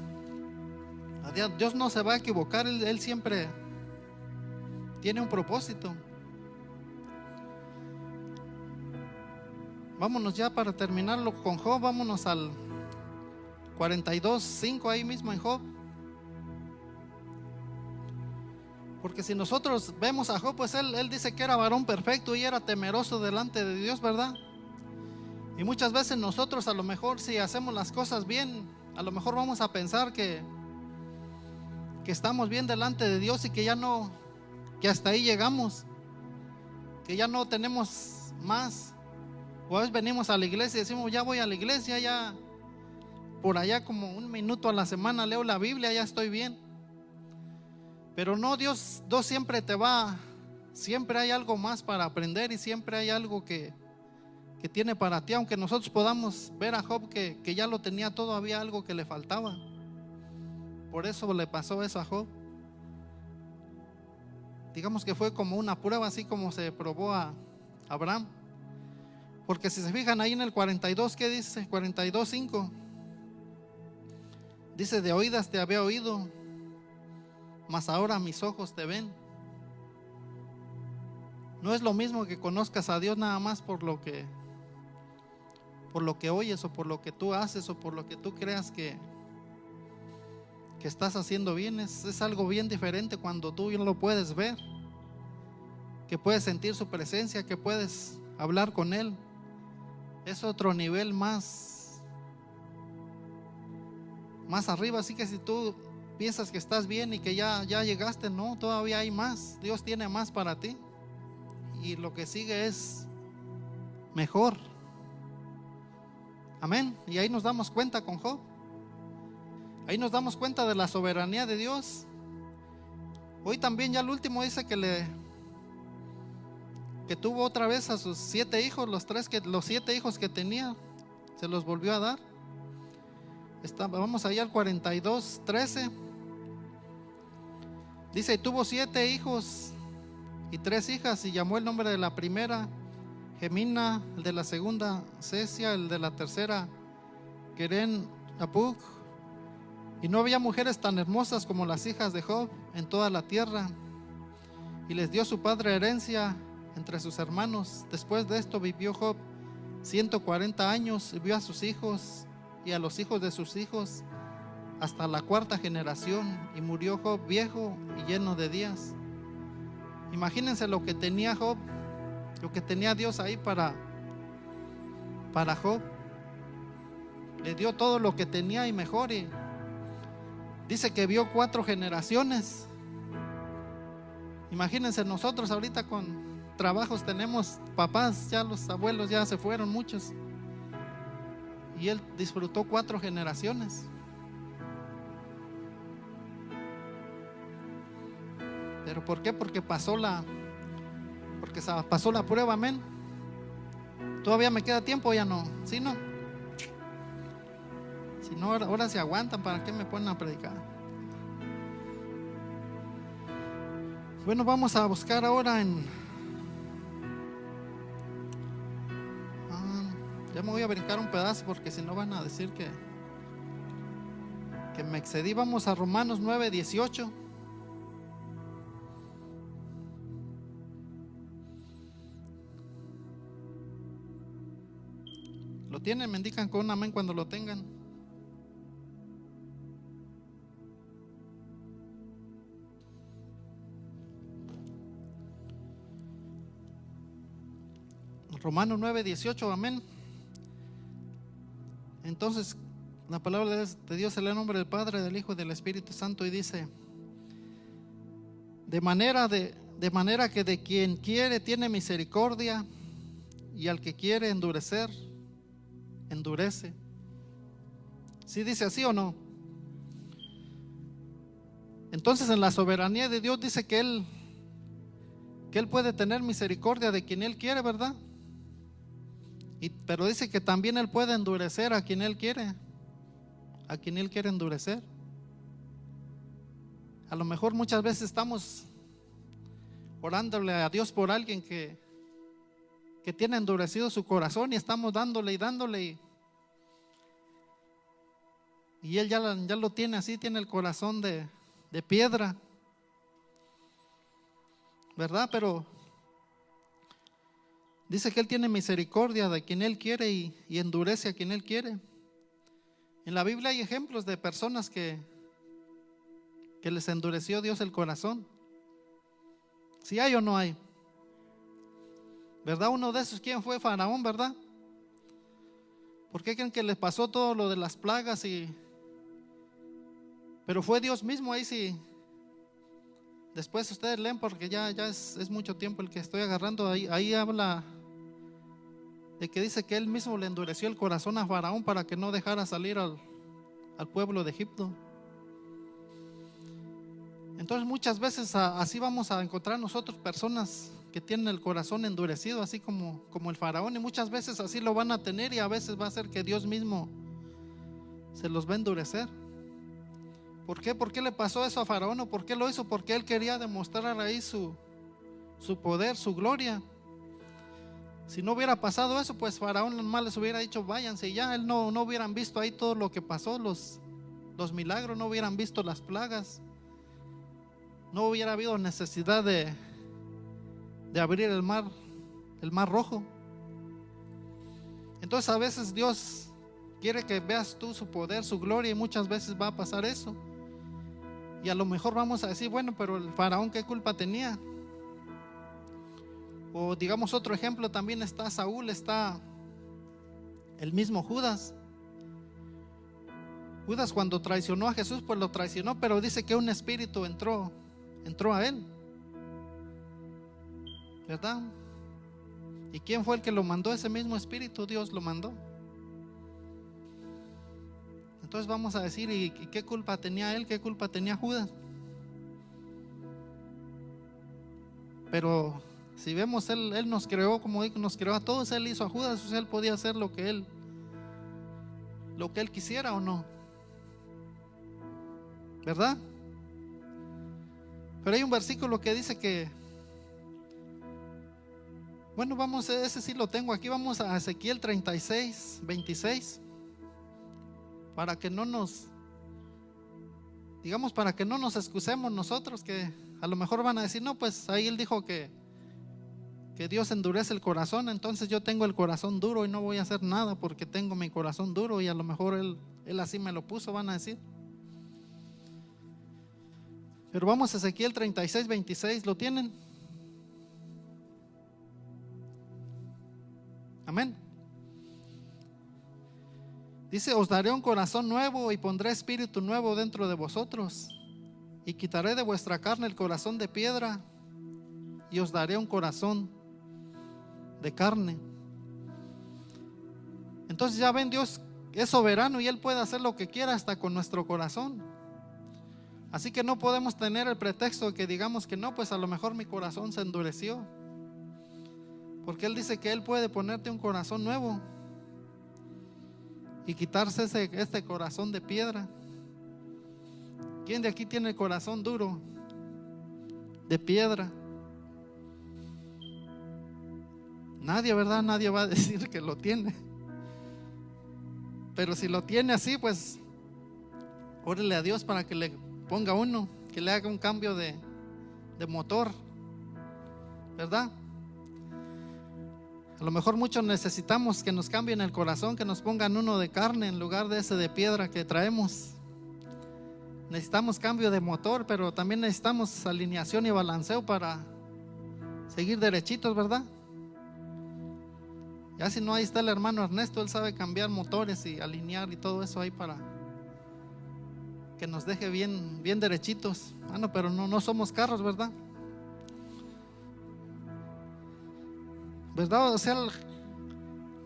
no se va a equivocar. Él siempre tiene un propósito. Vámonos ya para terminarlo con Job. Vámonos al 42:5, ahí mismo en Job Porque si nosotros vemos a Job, pues él dice que era varón perfecto y era temeroso delante de Dios, ¿verdad? Y muchas veces nosotros a lo mejor si hacemos las cosas bien, a lo mejor vamos a pensar que estamos bien delante de Dios y que ya no, que hasta ahí llegamos, que ya no tenemos más. O a veces venimos a la iglesia y decimos, ya voy a la iglesia, ya por allá como 1 minuto a la semana leo la Biblia, ya estoy bien. Pero no, Dios siempre siempre hay algo más para aprender y siempre hay algo que tiene para ti. Aunque nosotros podamos ver a Job que ya lo tenía todo, había algo que le faltaba. Por eso le pasó eso a Job. Digamos que fue como una prueba, así como se probó a Abraham. Porque si se fijan ahí en el 42, ¿qué dice? 42:5. Dice, de oídas te había oído, mas ahora mis ojos te ven. No es lo mismo que conozcas a Dios nada más por lo que oyes, o por lo que tú haces, o por lo que tú creas que estás haciendo bien. Es algo bien diferente cuando tú lo puedes ver, que puedes sentir su presencia, que puedes hablar con Él. Es otro nivel más arriba. Así que si tú piensas que estás bien y que ya llegaste, no, todavía hay más. Dios tiene más para ti y lo que sigue es mejor. Amén. Y ahí nos damos cuenta con Job. Ahí nos damos cuenta de la soberanía de Dios. Hoy también ya el último dice que tuvo otra vez a sus 7 hijos, los 7 hijos que tenía, se los volvió a dar. Vamos allá al 42:13. Dice, y tuvo 7 hijos y 3 hijas, y llamó el nombre de la primera Gemina, el de la segunda Cesia, el de la tercera Keren Apuk. Y no había mujeres tan hermosas como las hijas de Job en toda la tierra. Y les dio su padre herencia entre sus hermanos. Después de esto vivió Job 140 años y vio a sus hijos y a los hijos de sus hijos hasta la 4ª generación. Y murió Job viejo y lleno de días. Imagínense lo que tenía Job, lo que tenía Dios ahí para Job. Le dio todo lo que tenía y mejor. Y dice que vio 4 generaciones. Imagínense, nosotros ahorita con trabajos tenemos papás, ya los abuelos ya se fueron muchos, y él disfrutó 4 generaciones. ¿Pero por qué? Porque pasó la prueba. Amén. ¿Todavía me queda tiempo? Ya no. ¿Sí, no? Si no, ahora se aguantan, ¿para qué me ponen a predicar? Bueno, vamos a buscar ahora ya me voy a brincar un pedazo porque si no van a decir que me excedí. Vamos a Romanos 9:18. ¿Lo tienen? Me indican con un amén cuando lo tengan. Romanos 9:18, amén. Entonces la palabra de Dios se lee en nombre del Padre, del Hijo y del Espíritu Santo, y dice: de manera que de quien quiere tiene misericordia, y al que quiere endurecer, endurece. ¿Sí dice así o no? Entonces en la soberanía de Dios dice que Él puede tener misericordia de quien Él quiere, ¿verdad? Pero dice que también Él puede endurecer a quien Él quiere. A quien Él quiere endurecer. A lo mejor muchas veces estamos orándole a Dios por alguien que tiene endurecido su corazón, y estamos dándole y dándole, y Él ya lo tiene así, tiene el corazón de piedra, ¿verdad? Pero dice que Él tiene misericordia de quien Él quiere y endurece a quien Él quiere. En la Biblia hay ejemplos de personas que les endureció Dios el corazón. Si hay o no hay, ¿verdad? Uno de esos, ¿quién fue? Faraón, ¿verdad? ¿Por qué creen que les pasó todo lo de las plagas? Pero fue Dios mismo. Ahí sí, después ustedes leen, porque ya es mucho tiempo el que estoy agarrando. Ahí habla de que dice que él mismo le endureció el corazón a Faraón para que no dejara salir al pueblo de Egipto. Entonces muchas veces así vamos a encontrar nosotros personas que tienen el corazón endurecido, así como el Faraón, y muchas veces así lo van a tener, y a veces va a ser que Dios mismo se los va a endurecer. ¿Por qué? ¿Por qué le pasó eso a Faraón? ¿O por qué lo hizo? Porque él quería demostrar ahí su poder, su gloria. Si no hubiera pasado eso, pues Faraón nomás les hubiera dicho váyanse, y ya él no hubieran visto ahí todo lo que pasó, los milagros, no hubieran visto las plagas, no hubiera habido necesidad de abrir el mar Rojo. Entonces a veces Dios quiere que veas tú su poder, su gloria, y muchas veces va a pasar eso. Y a lo mejor vamos a decir, bueno, pero el Faraón, ¿qué culpa tenía? O digamos otro ejemplo, también está Saúl, está el mismo Judas. Judas, cuando traicionó a Jesús, pues lo traicionó, pero dice que un espíritu entró a él, ¿verdad? ¿Y quién fue el que lo mandó? Ese mismo espíritu, Dios lo mandó. Entonces vamos a decir, ¿y qué culpa tenía él? ¿Qué culpa tenía Judas? Pero si vemos, él nos creó, como digo, nos creó a todos. Él hizo a Judas, o sea, él podía hacer lo que él quisiera, ¿o no? ¿Verdad? Pero hay un versículo que dice que, bueno, vamos, ese sí lo tengo aquí, vamos a Ezequiel 36, 26, para que no nos, digamos, para que no nos excusemos nosotros, que a lo mejor van a decir, no, pues ahí él dijo que Dios endurece el corazón, entonces yo tengo el corazón duro y no voy a hacer nada porque tengo mi corazón duro, y a lo mejor él así me lo puso, van a decir. Pero vamos a Ezequiel 36, 26, ¿lo tienen? Amén. Dice: os daré un corazón nuevo y pondré espíritu nuevo dentro de vosotros, y quitaré de vuestra carne el corazón de piedra, y os daré un corazón de carne. Entonces ya ven, Dios es soberano y Él puede hacer lo que quiera hasta con nuestro corazón. Así que no podemos tener el pretexto de que digamos que no, pues a lo mejor mi corazón se endureció, porque Él dice que Él puede ponerte un corazón nuevo y quitarse este corazón de piedra. ¿Quién de aquí tiene el corazón duro, de piedra? Nadie, ¿verdad? Nadie va a decir que lo tiene. Pero si lo tiene así, pues órele a Dios para que le ponga uno, que le haga un cambio de motor, ¿verdad? A lo mejor muchos necesitamos que nos cambien el corazón, que nos pongan uno de carne en lugar de ese de piedra que traemos. Necesitamos cambio de motor, pero también necesitamos alineación y balanceo para seguir derechitos, ¿verdad? Ya si no, ahí está el hermano Ernesto, él sabe cambiar motores y alinear y todo eso ahí para que nos deje bien derechitos. No, pero no somos carros, ¿verdad? ¿Verdad? O sea,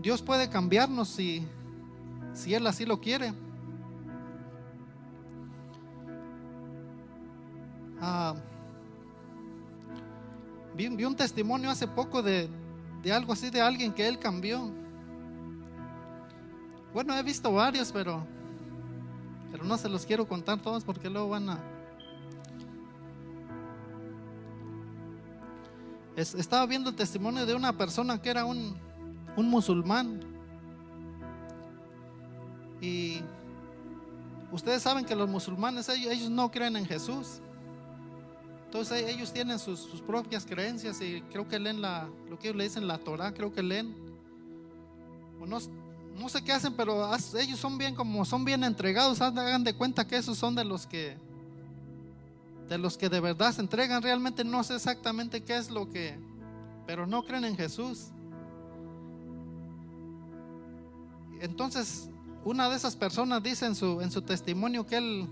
Dios puede cambiarnos si Él así lo quiere. Vi un testimonio hace poco de algo así, de alguien que él cambió. Bueno, he visto varios, pero no se los quiero contar todos porque luego van a... Estaba viendo el testimonio de una persona que era un musulmán, y ustedes saben que los musulmanes, ellos no creen en Jesús. Entonces ellos tienen sus propias creencias, y creo que leen lo que le dicen la Torah, creo que leen, o no sé qué hacen, pero ellos son bien entregados. Hagan de cuenta que esos son de los que de los que de verdad se entregan, realmente no sé exactamente qué es lo que, pero no creen en Jesús. Entonces, una de esas personas dice en su testimonio que él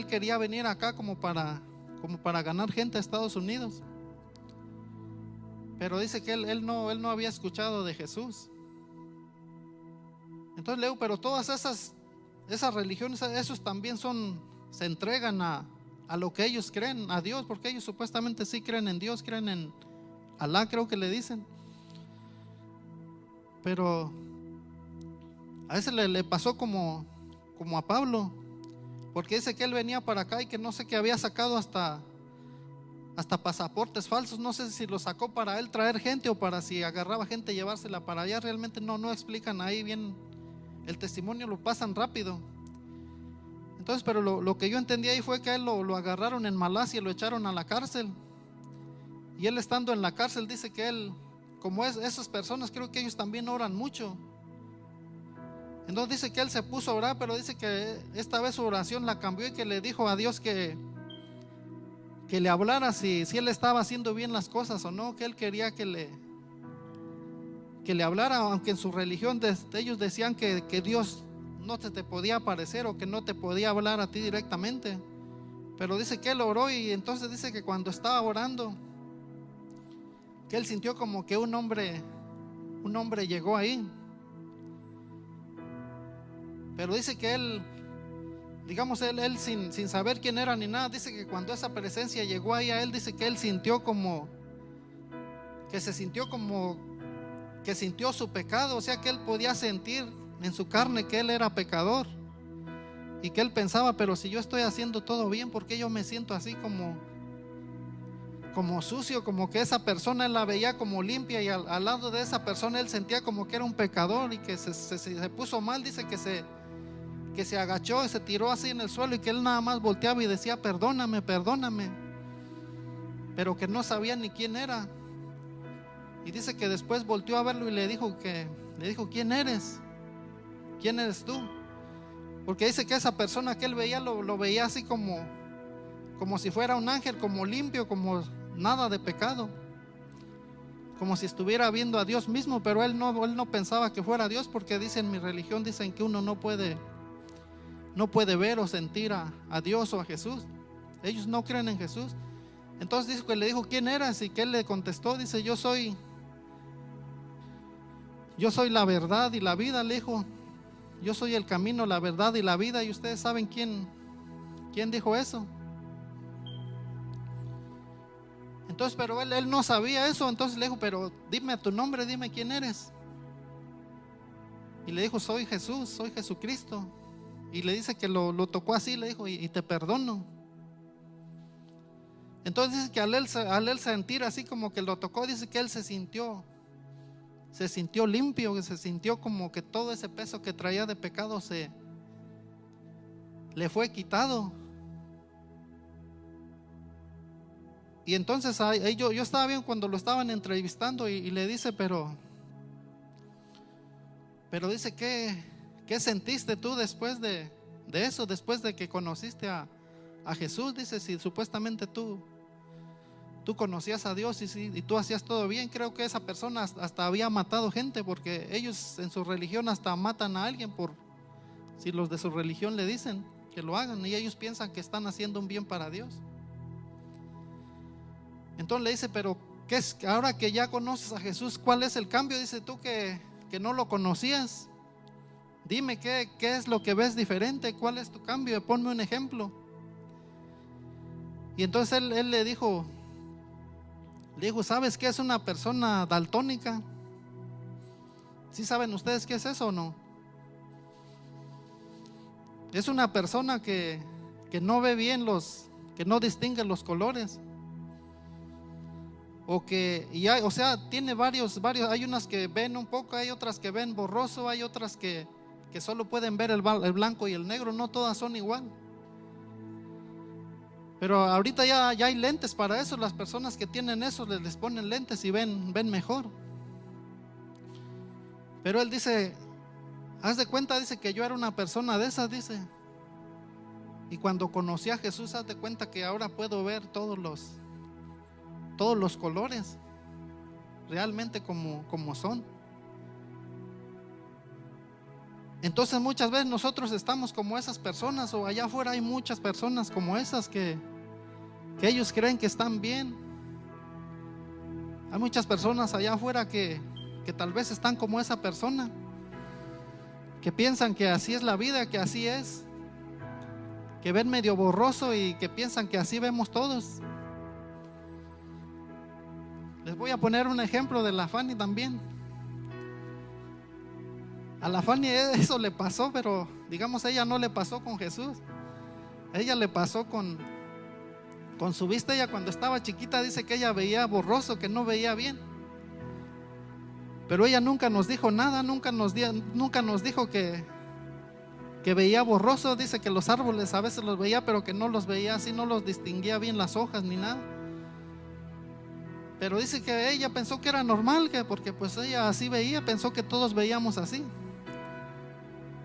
quería venir acá como para ganar gente a Estados Unidos. Pero dice que él no había escuchado de Jesús. Entonces le digo, pero todas esas religiones, esos también se entregan a lo que ellos creen, a Dios, porque ellos supuestamente sí creen en Dios, creen en Alá, creo que le dicen. Pero a ese le pasó como a Pablo, porque dice que él venía para acá y que no sé, que había sacado hasta pasaportes falsos. No sé si lo sacó para él traer gente o para si agarraba gente llevársela para allá. Realmente no explican ahí bien el testimonio, lo pasan rápido. Entonces, pero lo que yo entendí ahí fue que a él lo agarraron en Malasia y lo echaron a la cárcel. Y él, estando en la cárcel, dice que él, como esas personas, creo que ellos también oran mucho. Entonces dice que él se puso a orar, pero dice que esta vez su oración la cambió y que le dijo a Dios que le hablara si él estaba haciendo bien las cosas o no, que él quería que le hablara, aunque en su religión ellos decían que Dios no te podía aparecer o que no te podía hablar a ti directamente. Pero dice que él oró, y entonces dice que cuando estaba orando, que él sintió como que un hombre llegó ahí. Pero dice que él, digamos, él sin saber quién era ni nada, dice que cuando esa presencia llegó ahí a él, dice que él sintió que sintió su pecado. O sea, que él podía sentir en su carne que él era pecador, y que él pensaba, pero si yo estoy haciendo todo bien, ¿por qué yo me siento así como sucio? Como que esa persona él la veía como limpia, y al lado de esa persona él sentía como que era un pecador, y que se puso mal. Dice que se agachó y se tiró así en el suelo, y que él nada más volteaba y decía, perdóname, perdóname, pero que no sabía ni quién era. Y dice que después volteó a verlo y le dijo, ¿quién eres? ¿Quién eres tú? Porque dice que esa persona que él veía lo veía así como si fuera un ángel, como limpio, como nada de pecado, como si estuviera viendo a Dios mismo. Pero él no pensaba que fuera Dios, porque dice, en mi religión dicen que uno no puede ver o sentir a Dios o a Jesús. Ellos no creen en Jesús. Entonces dice que le dijo, ¿quién eras? Y que él le contestó, dice, yo soy la verdad y la vida. Le dijo, yo soy el camino, la verdad y la vida. Y ustedes saben quién dijo eso. Entonces, pero él no sabía eso. Entonces le dijo, pero dime tu nombre, dime quién eres. Y le dijo, soy Jesús, soy Jesucristo. Y le dice que lo tocó así, le dijo, y te perdono. Entonces dice que al él sentir así como que lo tocó, dice que él se sintió limpio, que se sintió como que todo ese peso que traía de pecado le fue quitado. Y entonces ahí yo estaba bien cuando lo estaban entrevistando, y le dice, pero dice, ¿qué sentiste tú después de eso, después de que conociste a Jesús? Dice, si supuestamente tú conocías a Dios y tú hacías todo bien. Creo que esa persona hasta había matado gente, porque ellos en su religión hasta matan a alguien si los de su religión le dicen que lo hagan, y ellos piensan que están haciendo un bien para Dios. Entonces le dice, pero ¿qué es ahora que ya conoces a Jesús? ¿Cuál es el cambio? Dice, tú que no lo conocías, dime qué es lo que ves diferente, cuál es tu cambio, ponme un ejemplo. Y entonces él le dijo, ¿sabes qué es una persona daltónica? ¿Sí saben ustedes qué es eso o no? Es una persona que no ve bien que no distingue los colores. O sea, tiene varios, hay unas que ven un poco, hay otras que ven borroso, hay otras que solo pueden ver el blanco y el negro. No todas son igual. Pero ahorita ya hay lentes para eso. Las personas que tienen eso les ponen lentes y ven mejor. Pero él dice, haz de cuenta, dice que yo era una persona de esas, dice. Y cuando conocí a Jesús, haz de cuenta que ahora puedo ver todos los colores realmente como son. Entonces muchas veces nosotros estamos como esas personas, o allá afuera hay muchas personas como esas que ellos creen que están bien. Hay muchas personas allá afuera que tal vez están como esa persona, que piensan que así es la vida, que así es, que ven medio borroso y que piensan que así vemos todos. Les voy a poner un ejemplo de la Fanny también. A la Fanny eso le pasó, pero digamos ella no le pasó con Jesús. Ella le pasó con su vista. Ella cuando estaba chiquita dice que ella veía borroso, que no veía bien. Pero ella nunca nos dijo nada, nunca nos dijo que veía borroso. Dice que los árboles a veces los veía, pero que no los veía así, no los distinguía bien las hojas ni nada. Pero dice que ella pensó que era normal, que porque pues ella así veía, pensó que todos veíamos así.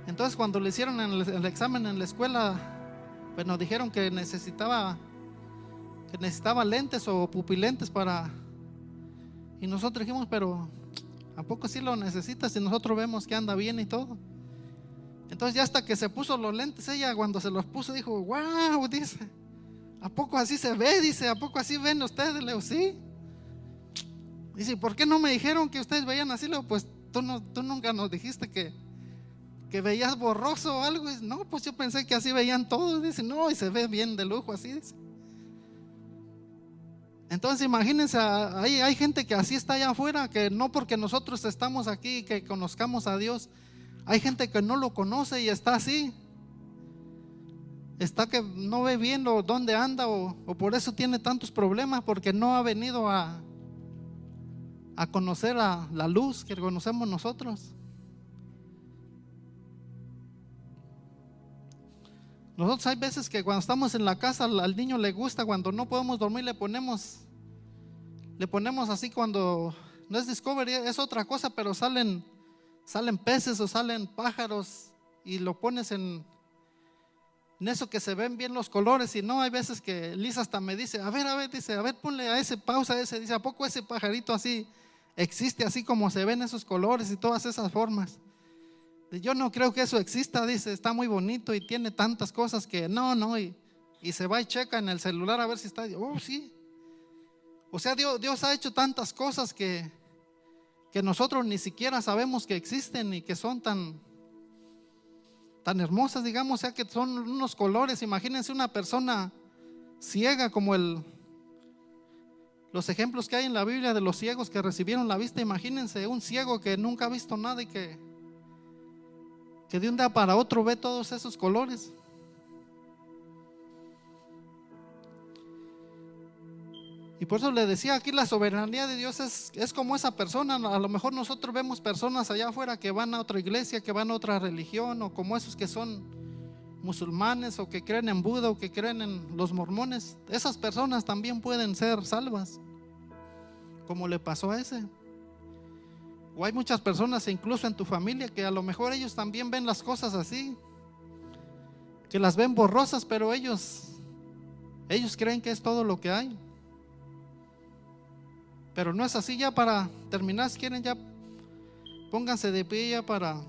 Entonces cuando le hicieron el examen en la escuela, pues nos dijeron que necesitaba lentes o pupilentes para. Y nosotros dijimos, pero ¿a poco sí lo necesitas si nosotros vemos que anda bien y todo? Entonces ya hasta que se puso los lentes, ella cuando se los puso dijo, wow, dice, ¿a poco así se ve? Dice, ¿a poco así ven ustedes? Le digo, sí. Dice, ¿por qué no me dijeron que ustedes veían así? Le digo, pues tú nunca nos dijiste que veías borroso o algo. Dice, no, pues yo pensé que así veían todos. Dice, no, y se ve bien de lujo así, dice. Entonces imagínense, hay gente que así está allá afuera, que no porque nosotros estamos aquí, que conozcamos a Dios, hay gente que no lo conoce y está así. Está que no ve bien dónde anda o por eso tiene tantos problemas, porque no ha venido a conocer la luz que conocemos nosotros. Nosotros hay veces que cuando estamos en la casa al niño le gusta, cuando no podemos dormir le ponemos así, cuando no es Discovery es otra cosa, pero salen peces o salen pájaros y lo pones en eso que se ven bien los colores. Y no, hay veces que Lisa hasta me dice, a ver, dice, a ver, ponle a ese pausa a ese, dice, ¿a poco ese pajarito así existe así como se ven esos colores y todas esas formas? Yo no creo que eso exista, dice, está muy bonito y tiene tantas cosas que no, y se va y checa en el celular a ver si está. Oh, sí. O sea, Dios ha hecho tantas cosas que nosotros ni siquiera sabemos que existen y que son tan hermosas, digamos, o sea, que son unos colores. Imagínense una persona ciega, como los ejemplos que hay en la Biblia de los ciegos que recibieron la vista. Imagínense un ciego que nunca ha visto nada y que de un día para otro ve todos esos colores. Y por eso le decía, aquí la soberanía de Dios es como esa persona. A lo mejor nosotros vemos personas allá afuera que van a otra iglesia, que van a otra religión, o como esos que son musulmanes, o que creen en Buda, o que creen en los mormones. Esas personas también pueden ser salvas, como le pasó a ese. O hay muchas personas, incluso en tu familia, que a lo mejor ellos también ven las cosas así, que las ven borrosas, pero ellos creen que es todo lo que hay. Pero no es así. Ya para terminar, si quieren, ya pónganse de pie ya para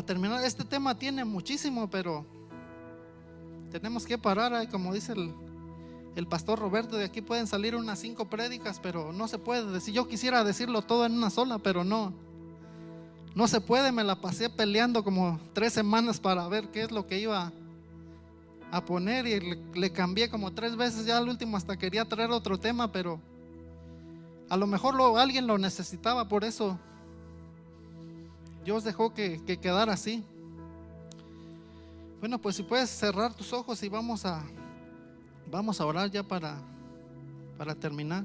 terminar. Este tema tiene muchísimo, pero tenemos que parar. Como dice el pastor Roberto, de aquí pueden salir unas 5 prédicas, pero no se puede decir. Yo quisiera decirlo todo en una sola, pero no se puede. Me la pasé peleando como 3 semanas para ver qué es lo que iba a poner, y le cambié como 3 veces. Ya al último hasta quería traer otro tema, pero a lo mejor alguien lo necesitaba, por eso Dios dejó que quedara así. Bueno, pues si puedes cerrar tus ojos y vamos a orar ya para terminar.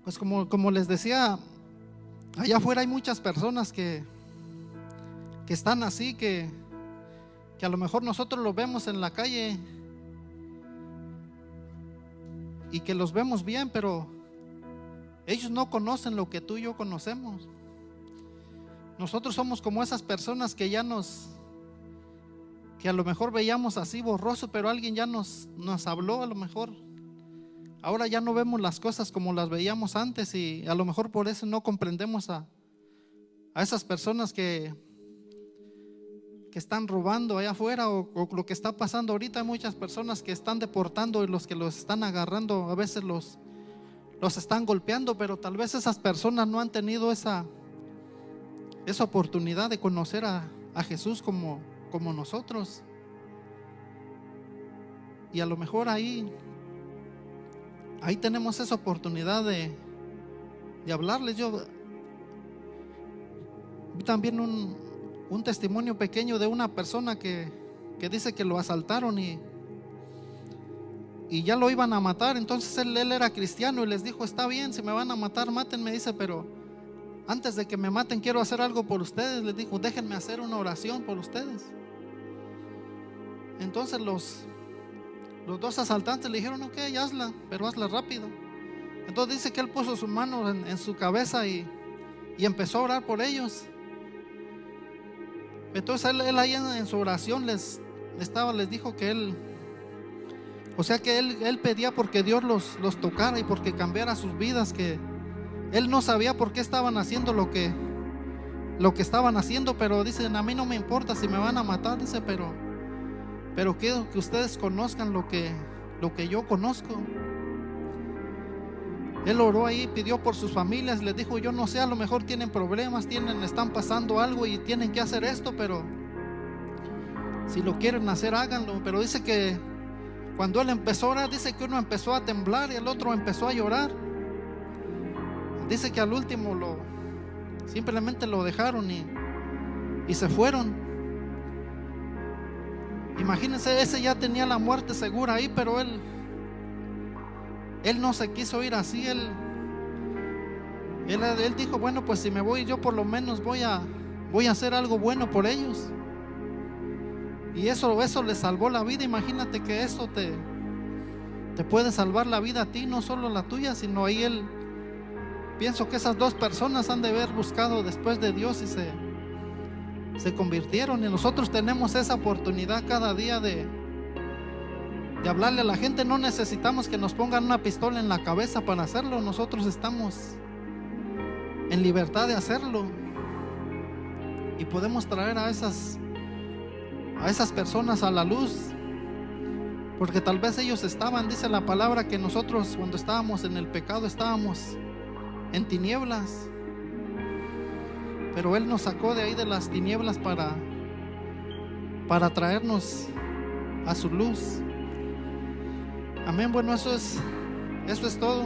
Pues como les decía, allá afuera hay muchas personas que están así, que a lo mejor nosotros los vemos en la calle y que los vemos bien, pero ellos no conocen lo que tú y yo conocemos. Nosotros somos como esas personas que ya nos que a lo mejor veíamos así borroso, pero alguien ya nos habló. A lo mejor ahora ya no vemos las cosas como las veíamos antes, y a lo mejor por eso no comprendemos a esas personas que están robando allá afuera, o lo que está pasando ahorita. Hay muchas personas que están deportando, y los que los están agarrando a veces los están golpeando, pero tal vez esas personas no han tenido esa oportunidad de conocer a Jesús como nosotros. Y a lo mejor ahí tenemos esa oportunidad de hablarles. Yo vi también un testimonio pequeño de una persona que dice que lo asaltaron y ya lo iban a matar. Entonces él era cristiano y les dijo: está bien, si me van a matar, mátenme. Dice: pero antes de que me maten quiero hacer algo por ustedes. Les dijo: déjenme hacer una oración por ustedes. Entonces los dos asaltantes le dijeron: ok, hazla, pero hazla rápido. Entonces dice que él puso su mano en su cabeza y empezó a orar por ellos. Entonces él ahí en su oración les dijo que él pedía porque Dios los tocara y porque cambiara sus vidas, que él no sabía por qué estaban haciendo lo que estaban haciendo, pero dicen: a mí no me importa si me van a matar. Dice: pero quiero que ustedes conozcan lo que yo conozco. Él oró ahí, pidió por sus familias, les dijo: yo no sé, a lo mejor tienen problemas, están pasando algo y tienen que hacer esto, pero si lo quieren hacer, háganlo. Pero dice que cuando él empezó a orar, dice que uno empezó a temblar y el otro empezó a llorar. Dice que al último simplemente lo dejaron y se fueron. Imagínense, ese ya tenía la muerte segura ahí, pero él no se quiso ir así. Él dijo: bueno, pues si me voy, yo por lo menos voy a hacer algo bueno por ellos. Y eso le salvó la vida. Imagínate que eso te puede salvar la vida a ti, no solo la tuya, sino ahí pienso que esas dos personas han de haber buscado después de Dios y se convirtieron. Y nosotros tenemos esa oportunidad cada día de hablarle a la gente. No necesitamos que nos pongan una pistola en la cabeza para hacerlo. Nosotros estamos en libertad de hacerlo y podemos traer a esas personas a la luz, porque tal vez ellos dice la palabra, que nosotros cuando estábamos en el pecado estábamos en tinieblas, pero Él nos sacó de ahí, de las tinieblas, para traernos a su luz. Amén. Bueno, eso es todo.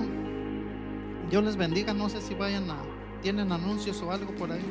Dios les bendiga. No sé si tienen anuncios o algo por ahí.